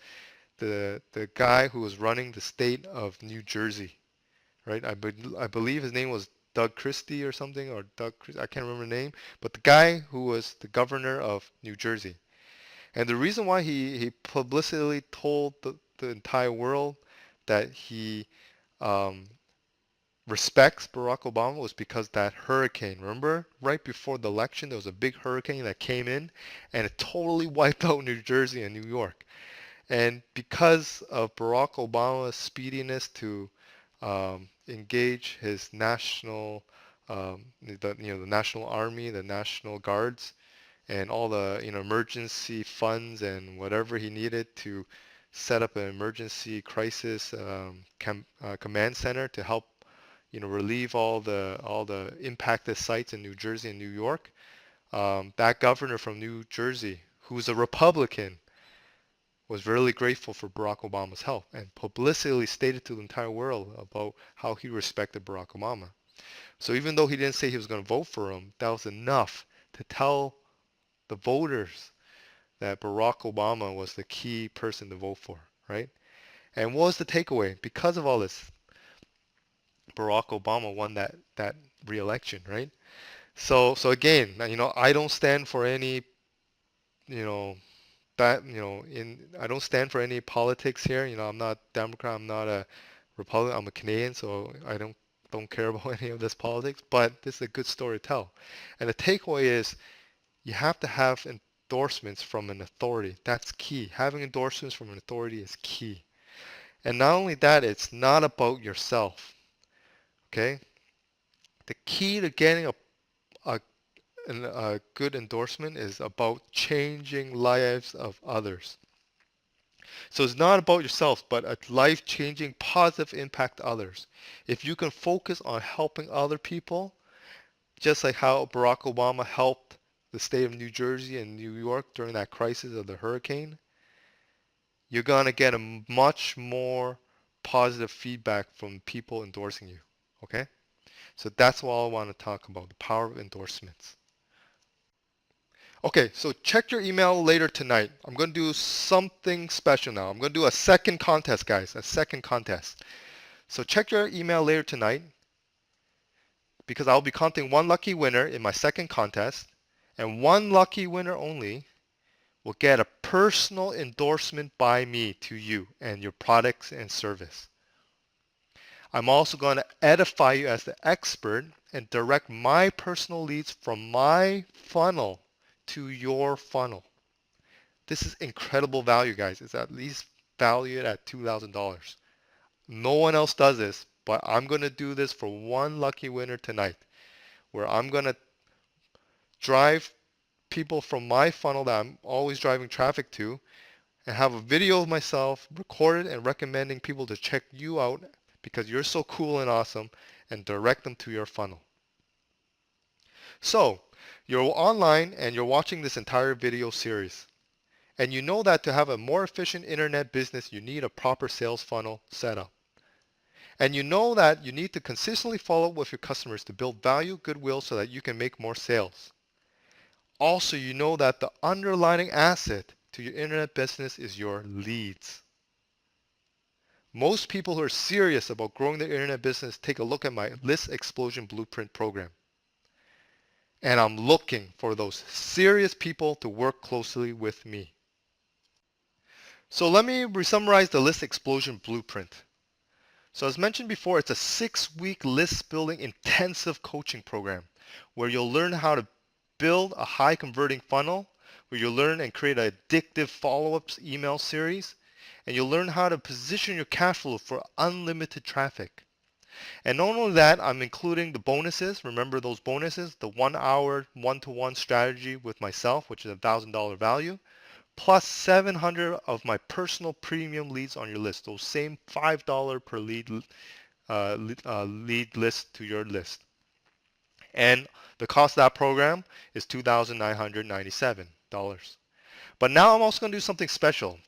the guy who was running the state of New Jersey, right? I believe his name was Doug Christie or something, or I can't remember the name, but the guy who was the governor of New Jersey. And the reason why he publicly told the entire world that he um, respects Barack Obama was because that hurricane. Remember, right before the election, there was a big hurricane that came in and it totally wiped out New Jersey and New York. And because of Barack Obama's speediness to engage his national, the national army, the national guards, and all the emergency funds and whatever he needed to set up an emergency crisis command center to help relieve all the impacted sites in New Jersey and New York. That governor from New Jersey, who's a Republican, was really grateful for Barack Obama's help and publicly stated to the entire world about how he respected Barack Obama. So even though he didn't say he was going to vote for him, that was enough to tell the voters that Barack Obama was the key person to vote for, right? And what was the takeaway? Because of all this, Barack Obama won that re-election, right? So again, I don't stand for any, you know, I don't stand for any politics here. I'm not Democrat, I'm not a Republican, I'm a Canadian, so I don't care about any of this politics, but this is a good story to tell. And the takeaway is you have to have endorsements from an authority. That's key. Having endorsements from an authority is key. And not only that, it's not about yourself. Okay? The key to getting a, a good endorsement is about changing lives of others. So it's not about yourself, but a life-changing positive impact to others. If you can focus on helping other people, just like how Barack Obama helped the state of New Jersey and New York during that crisis of the hurricane, you're going to get a much more positive feedback from people endorsing you. Okay? So that's what I want to talk about, the power of endorsements. Okay, so check your email later tonight. I'm going to do something special now. I'm going to do a second contest, guys, a second contest. So check your email later tonight because I'll be counting one lucky winner in my second contest, and one lucky winner only will get a personal endorsement by me to you and your products and service. I'm also going to edify you as the expert and direct my personal leads from my funnel to your funnel. This is incredible value, guys. It's at least valued at $2,000. No one else does this, but I'm going to do this for one lucky winner tonight, where I'm going to drive people from my funnel that I'm always driving traffic to and have a video of myself recorded and recommending people to check you out because you're so cool and awesome, and direct them to your funnel. So you're online and you're watching this entire video series. And you know that to have a more efficient internet business, you need a proper sales funnel setup. And you know that you need to consistently follow up with your customers to build value, goodwill, so that you can make more sales. Also, you know that the underlying asset to your internet business is your leads. Most people who are serious about growing their internet business take a look at my List Explosion Blueprint program. And I'm looking for those serious people to work closely with me. So let me summarize the List Explosion Blueprint. So as mentioned before, it's a 6-week list building intensive coaching program where you'll learn how to build a high converting funnel, where you'll learn and create an addictive follow-ups email series, and you'll learn how to position your cash flow for unlimited traffic. And not only that, I'm including the bonuses. Remember those bonuses? The 1 hour one-to-one strategy with myself, which is $1,000 value, plus 700 of my personal premium leads on your list. Those same $5 per lead list to your list. And the cost of that program is $2,997. But now I'm also going to do something special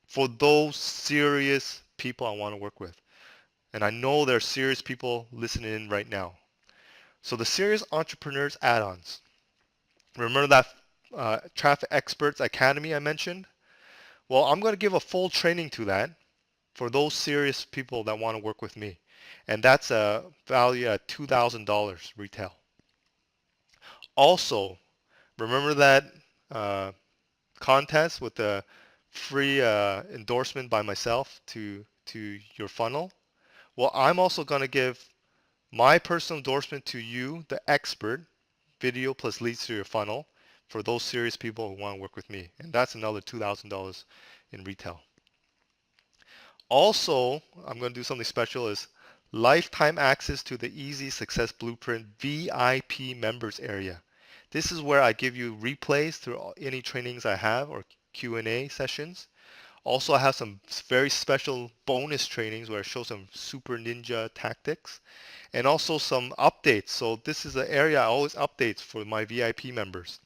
for those serious people I want to work with. And I know there are serious people listening in right now. So the Serious Entrepreneurs add-ons. Remember that Traffic Experts Academy I mentioned? Well, I'm going to give a full training to that for those serious people that want to work with me. And that's a value at $2,000 retail. Also, remember that uh, contest with the free endorsement by myself to your funnel? Well, I'm also going to give my personal endorsement to you, the expert, video plus leads to your funnel for those serious people who want to work with me. And that's another $2,000 in retail. Also, I'm going to do something special is lifetime access to the Easy Success Blueprint VIP members area. This is where I give you replays through any trainings I have or Q&A sessions. Also, I have some very special bonus trainings where I show some super ninja tactics and also some updates. So this is the area I always update for my VIP members.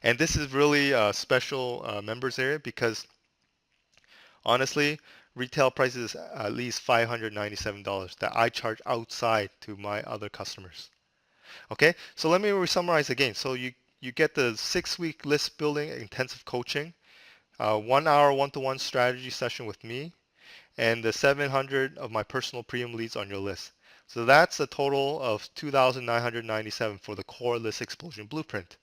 And this is really a special members area because honestly, retail price is at least $597 that I charge outside to my other customers. Okay, so let me summarize again. So you get the 6-week list building intensive coaching, 1 hour one-to-one strategy session with me, and the 700 of my personal premium leads on your list. So that's a total of 2,997 for the core list explosion blueprint.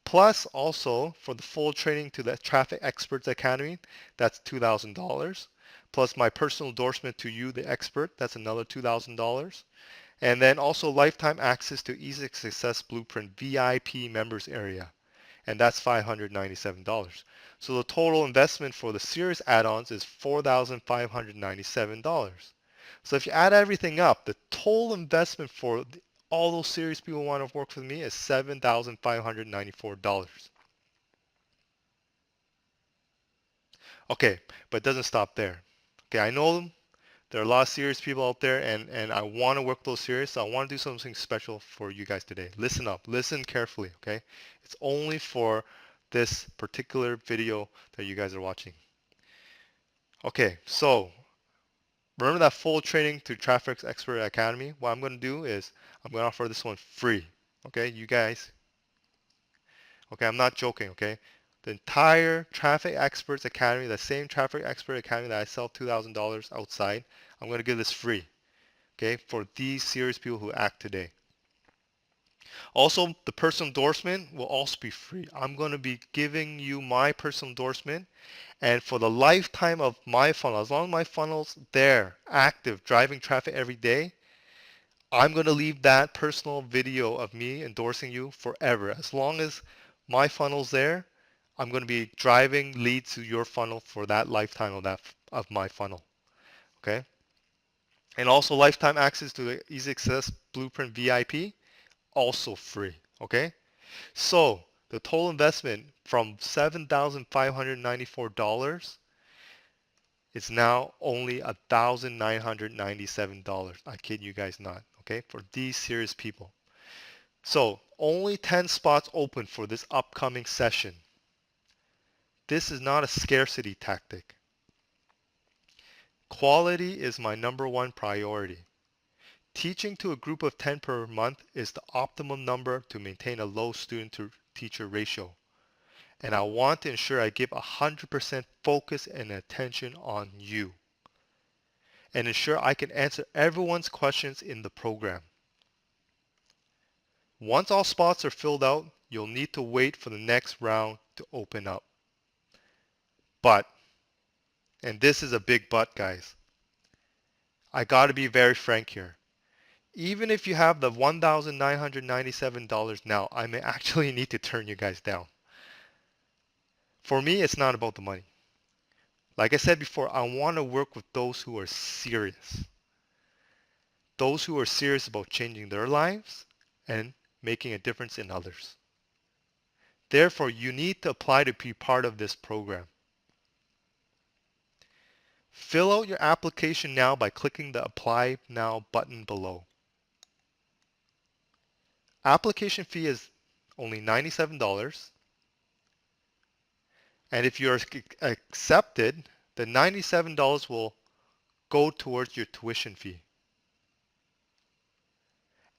Plus also for the full training to the Traffic Experts Academy, that's $2,000. Plus my personal endorsement to you, the expert, that's another $2,000. And then also lifetime access to Easy Success Blueprint VIP members area. And that's $597. So the total investment for the serious add-ons is $4,597. So if you add everything up, the total investment for all those serious people who want to work with me is $7,594. Okay, but it doesn't stop there. Okay, I know there are a lot of serious people out there and I want to work with those serious, so I want to do something special for you guys today. Listen up, listen carefully, okay? It's only for this particular video that you guys are watching. Okay, so remember that full training to Traffic Expert Academy? What I'm going to do is I'm going to offer this one free. Okay, you guys. Okay, I'm not joking. Okay, the entire Traffic Experts Academy, the same Traffic Expert Academy that I sell $2,000 outside, I'm going to give this free. Okay, for these serious people who act today. Also, the personal endorsement will also be free. I'm going to be giving you my personal endorsement, and for the lifetime of my funnel, as long as my funnel's there, active, driving traffic every day, I'm going to leave that personal video of me endorsing you forever. As long as my funnel's there, I'm going to be driving leads to your funnel for that lifetime of my funnel. Okay? And also lifetime access to the Easy Access Blueprint VIP, also free. Okay? So the total investment from $7,594 is now only $1,997. I kid you guys not. Okay? For these serious people. So only 10 spots open for this upcoming session. This is not a scarcity tactic. Quality is my number one priority. Teaching to a group of 10 per month is the optimum number to maintain a low student to teacher ratio. And I want to ensure I give 100% focus and attention on you. And ensure I can answer everyone's questions in the program. Once all spots are filled out, you'll need to wait for the next round to open up. But, and this is a big but, guys, I gotta be very frank here. Even if you have the $1,997 now, I may actually need to turn you guys down. For me, it's not about the money. Like I said before, I want to work with those who are serious. those who are serious about changing their lives and making a difference in others. Therefore, you need to apply to be part of this program. Fill out your application now by clicking the Apply Now button below. Application fee is only $97. And if you're accepted, the $97 will go towards your tuition fee.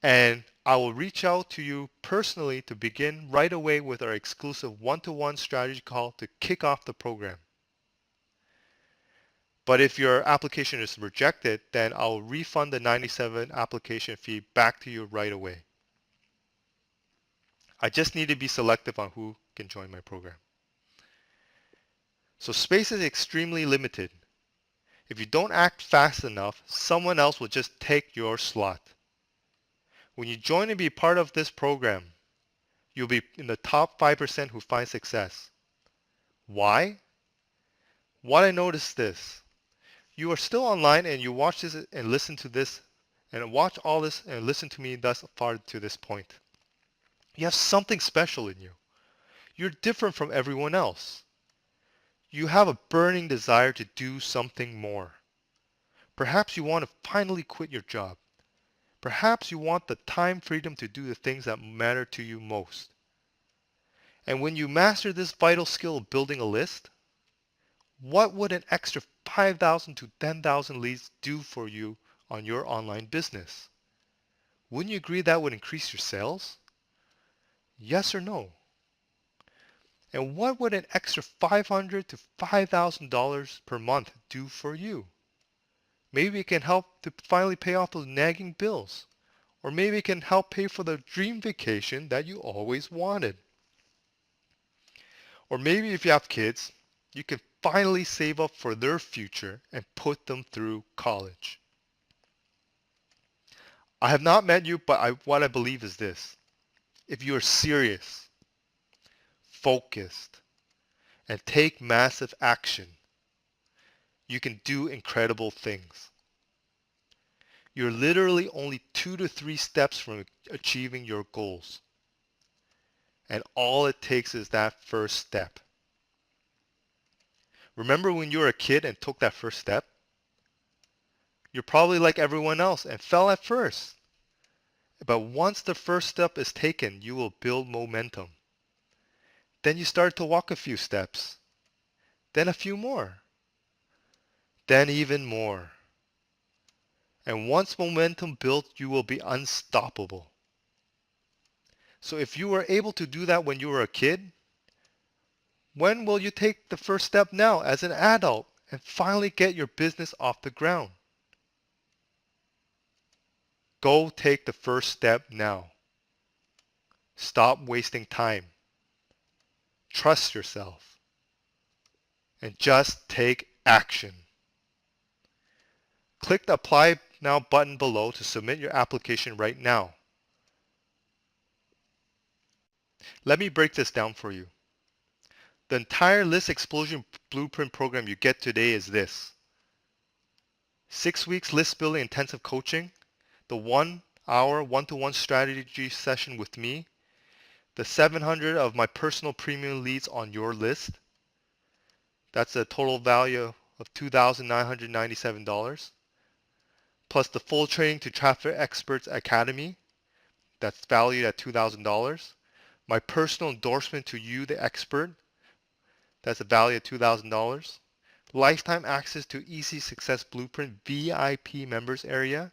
And I will reach out to you personally to begin right away with our exclusive one-to-one strategy call to kick off the program. But if your application is rejected, then I'll refund the $97 application fee back to you right away. I just need to be selective on who can join my program. So space is extremely limited. If you don't act fast enough, someone else will just take your slot. When you join and be part of this program, you'll be in the top 5% who find success. Why? What I noticed this. You are still online and you watch this and listen to this and watch all this and listen to me thus far to this point. You have something special in you. You're different from everyone else. You have a burning desire to do something more. Perhaps you want to finally quit your job. Perhaps you want the time freedom to do the things that matter to you most. And when you master this vital skill of building a list, what would an extra 5,000 to 10,000 leads do for you on your online business? Wouldn't you agree that would increase your sales? Yes or no? And what would an extra $500 to $5,000 per month do for you? Maybe it can help to finally pay off those nagging bills. Or maybe it can help pay for the dream vacation that you always wanted. Or maybe if you have kids, you can finally save up for their future and put them through college. I have not met you, but what I believe is this. If you are serious, focused, and take massive action, you can do incredible things. You're literally only 2 to 3 steps from achieving your goals. And all it takes is that first step. Remember when you were a kid and took that first step? You're probably like everyone else and fell at first. But once the first step is taken, you will build momentum. Then you start to walk a few steps. Then a few more. Then even more. And once momentum built, you will be unstoppable. So if you were able to do that when you were a kid, when will you take the first step now as an adult and finally get your business off the ground? Go take the first step now. Stop wasting time. Trust yourself. And just take action. Click the Apply Now button below to submit your application right now. Let me break this down for you. The entire List Explosion Blueprint program you get today is this. 6 weeks list building intensive coaching, the 1 hour one-to-one strategy session with me, the 700 of my personal premium leads on your list. That's a total value of $2,997. Plus the full training to Traffic Experts Academy. That's valued at $2,000. My personal endorsement to you, the expert. That's a value of $2,000. Lifetime access to Easy Success Blueprint VIP members area.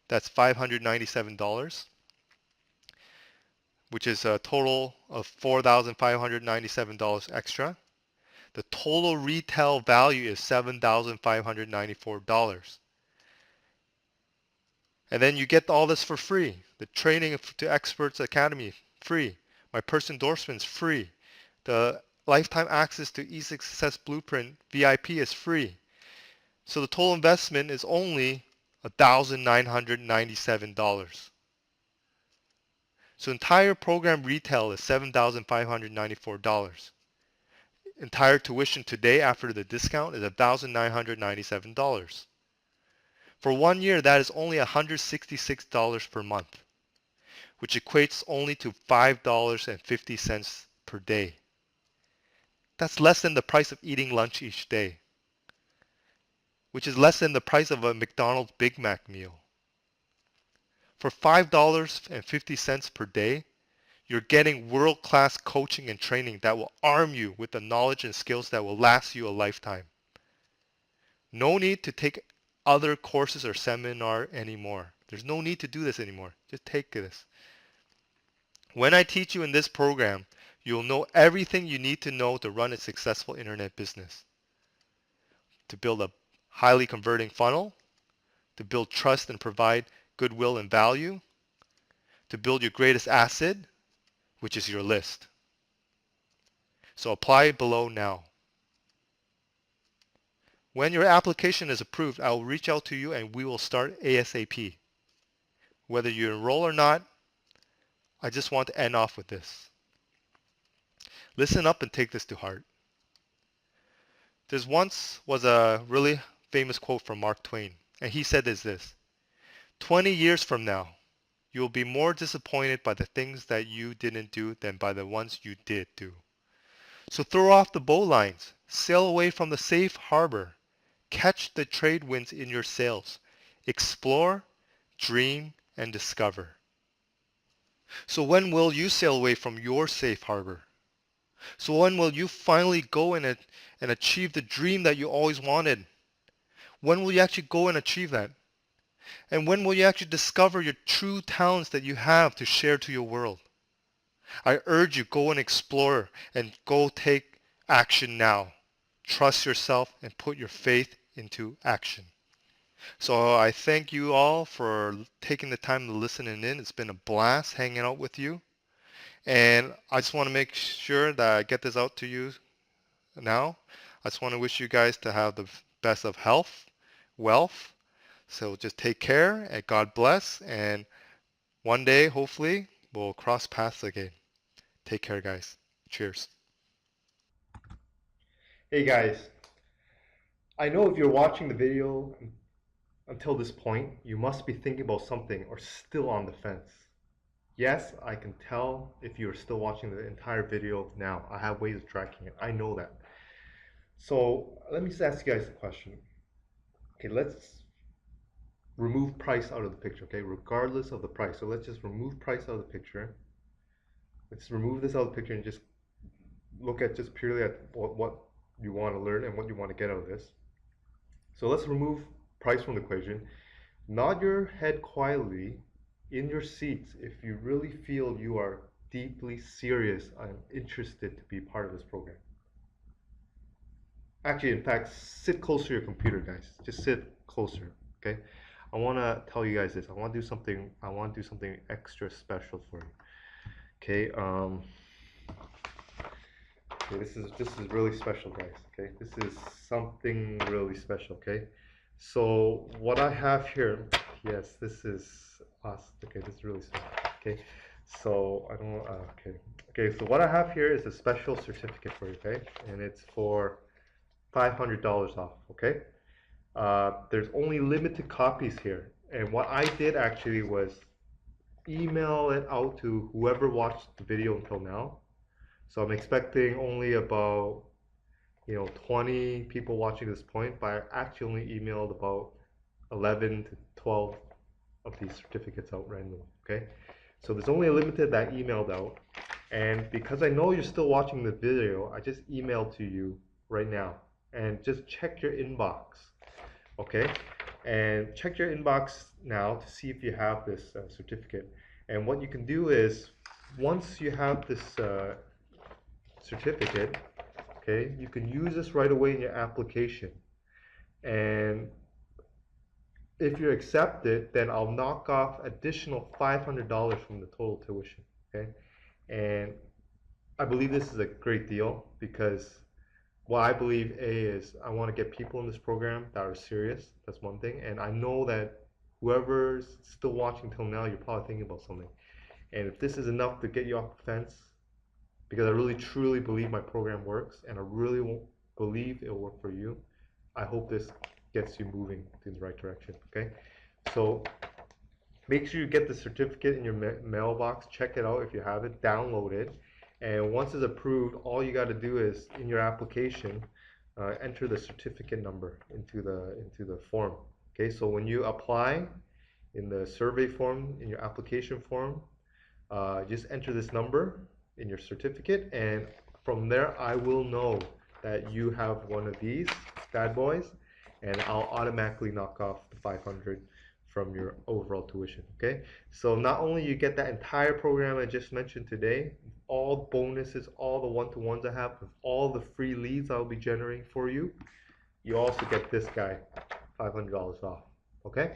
That's $597, which is a total of $4,597 extra. The total retail value is $7,594. And then you get all this for free. The training to Experts Academy, free. My personal endorsements, free. The lifetime access to Easy Success Blueprint VIP is free. So the total investment is only $1,997. So entire program retail is $7,594. Entire tuition today after the discount is $1,997. For 1 year, that is only $166 per month, which equates only to $5.50 per day. That's less than the price of eating lunch each day, which is less than the price of a McDonald's Big Mac meal. For $5.50 per day, you're getting world-class coaching and training that will arm you with the knowledge and skills that will last you a lifetime. No need to take other courses or seminar anymore. There's no need to do this anymore. Just take this. When I teach you in this program, you'll know everything you need to know to run a successful internet business. To build a highly converting funnel, to build trust and provide goodwill and value, to build your greatest asset, which is your list. So apply below now. When your application is approved, I will reach out to you and we will start ASAP. Whether you enroll or not, I just want to end off with this. Listen up and take this to heart. There once was a really famous quote from Mark Twain, and he said this: 20 years from now, you will be more disappointed by the things that you didn't do than by the ones you did do. So throw off the bowlines, sail away from the safe harbor, catch the trade winds in your sails, explore, dream, and discover. So when will you sail away from your safe harbor? So when will you finally go and achieve the dream that you always wanted? When will you actually go and achieve that? And when will you actually discover your true talents that you have to share to your world? I urge you, go and explore and go take action now. Trust yourself and put your faith into action. So I thank you all for taking the time to listen in. It's been a blast hanging out with you. And I just want to make sure that I get this out to you now. I just want to wish you guys to have the best of health, wealth. So just take care and God bless. And one day, hopefully, we'll cross paths again. Take care, guys. Cheers. Hey guys, I know if you're watching the video until this point, you must be thinking about something or still on the fence. Yes, I can tell if you're still watching the entire video now. I have ways of tracking it. I know that. So let me just ask you guys a question. Okay, let's remove price out of the picture, okay? Regardless of the price. So let's just remove price out of the picture. Let's remove this out of the picture and just look at just purely at what you want to learn and what you want to get out of this. So let's remove price from the equation. Nod your head quietly in your seats if you really feel you are deeply serious and interested to be part of this program. Actually, in fact, sit closer to your computer, guys. Just sit closer, okay? I want to tell you guys this. I want to do something extra special for you. Okay, okay, this is really special, guys. Okay, this is something really special. Okay, so what I have here, yes, this is us. Okay, this is really special. Okay, so I don't. Okay, so what I have here is a special certificate for you. Okay, and it's for $500 off. Okay, there's only limited copies here, and what I did actually was email it out to whoever watched the video until now. So I'm expecting only about 20 people watching this point, but I actually only emailed about 11 to 12 of these certificates out randomly. Okay, so there's only a limited that I emailed out, and because I know you're still watching the video, I just emailed to you right now, and just check your inbox. Okay, and check your inbox now to see if you have this certificate. And what you can do is, once you have this certificate, okay, you can use this right away in your application. And if you're accepted, then I'll knock off additional $500 from the total tuition, okay? And I believe this is a great deal because what I believe, is I want to get people in this program that are serious. That's one thing. And I know that whoever's still watching till now, you're probably thinking about something. And if this is enough to get you off the fence, because I really truly believe my program works and I really believe it'll work for you, I hope this gets you moving in the right direction. Okay, so make sure you get the certificate in your mailbox. Check it out if you have it. Download it, and once it's approved, all you got to do is in your application enter the certificate number into the form. Okay, so when you apply in the survey form in your application form, just enter this number in your certificate, and from there I will know that you have one of these bad boys, and I'll automatically knock off the 500 from your overall tuition. Okay, so not only you get that entire program I just mentioned today, all bonuses, all the one-to-ones I have, with all the free leads I'll be generating for you, you also get this guy $500 off. Okay,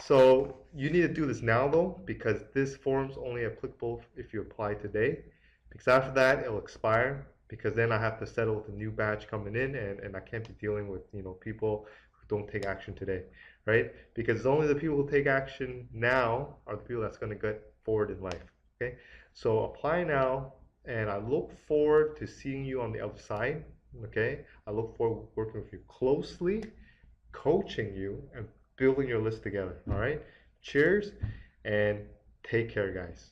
so you need to do this now though, because this form's only applicable if you apply today, because after that it'll expire, because then I have to settle with a new batch coming in, and I can't be dealing with people who don't take action today, right? Because only the people who take action now are the people that's going to get forward in life. Okay, so apply now, and I look forward to seeing you on the other side. Okay, I look forward to working with you closely, coaching you, and building your list together. All right, cheers, and take care, guys.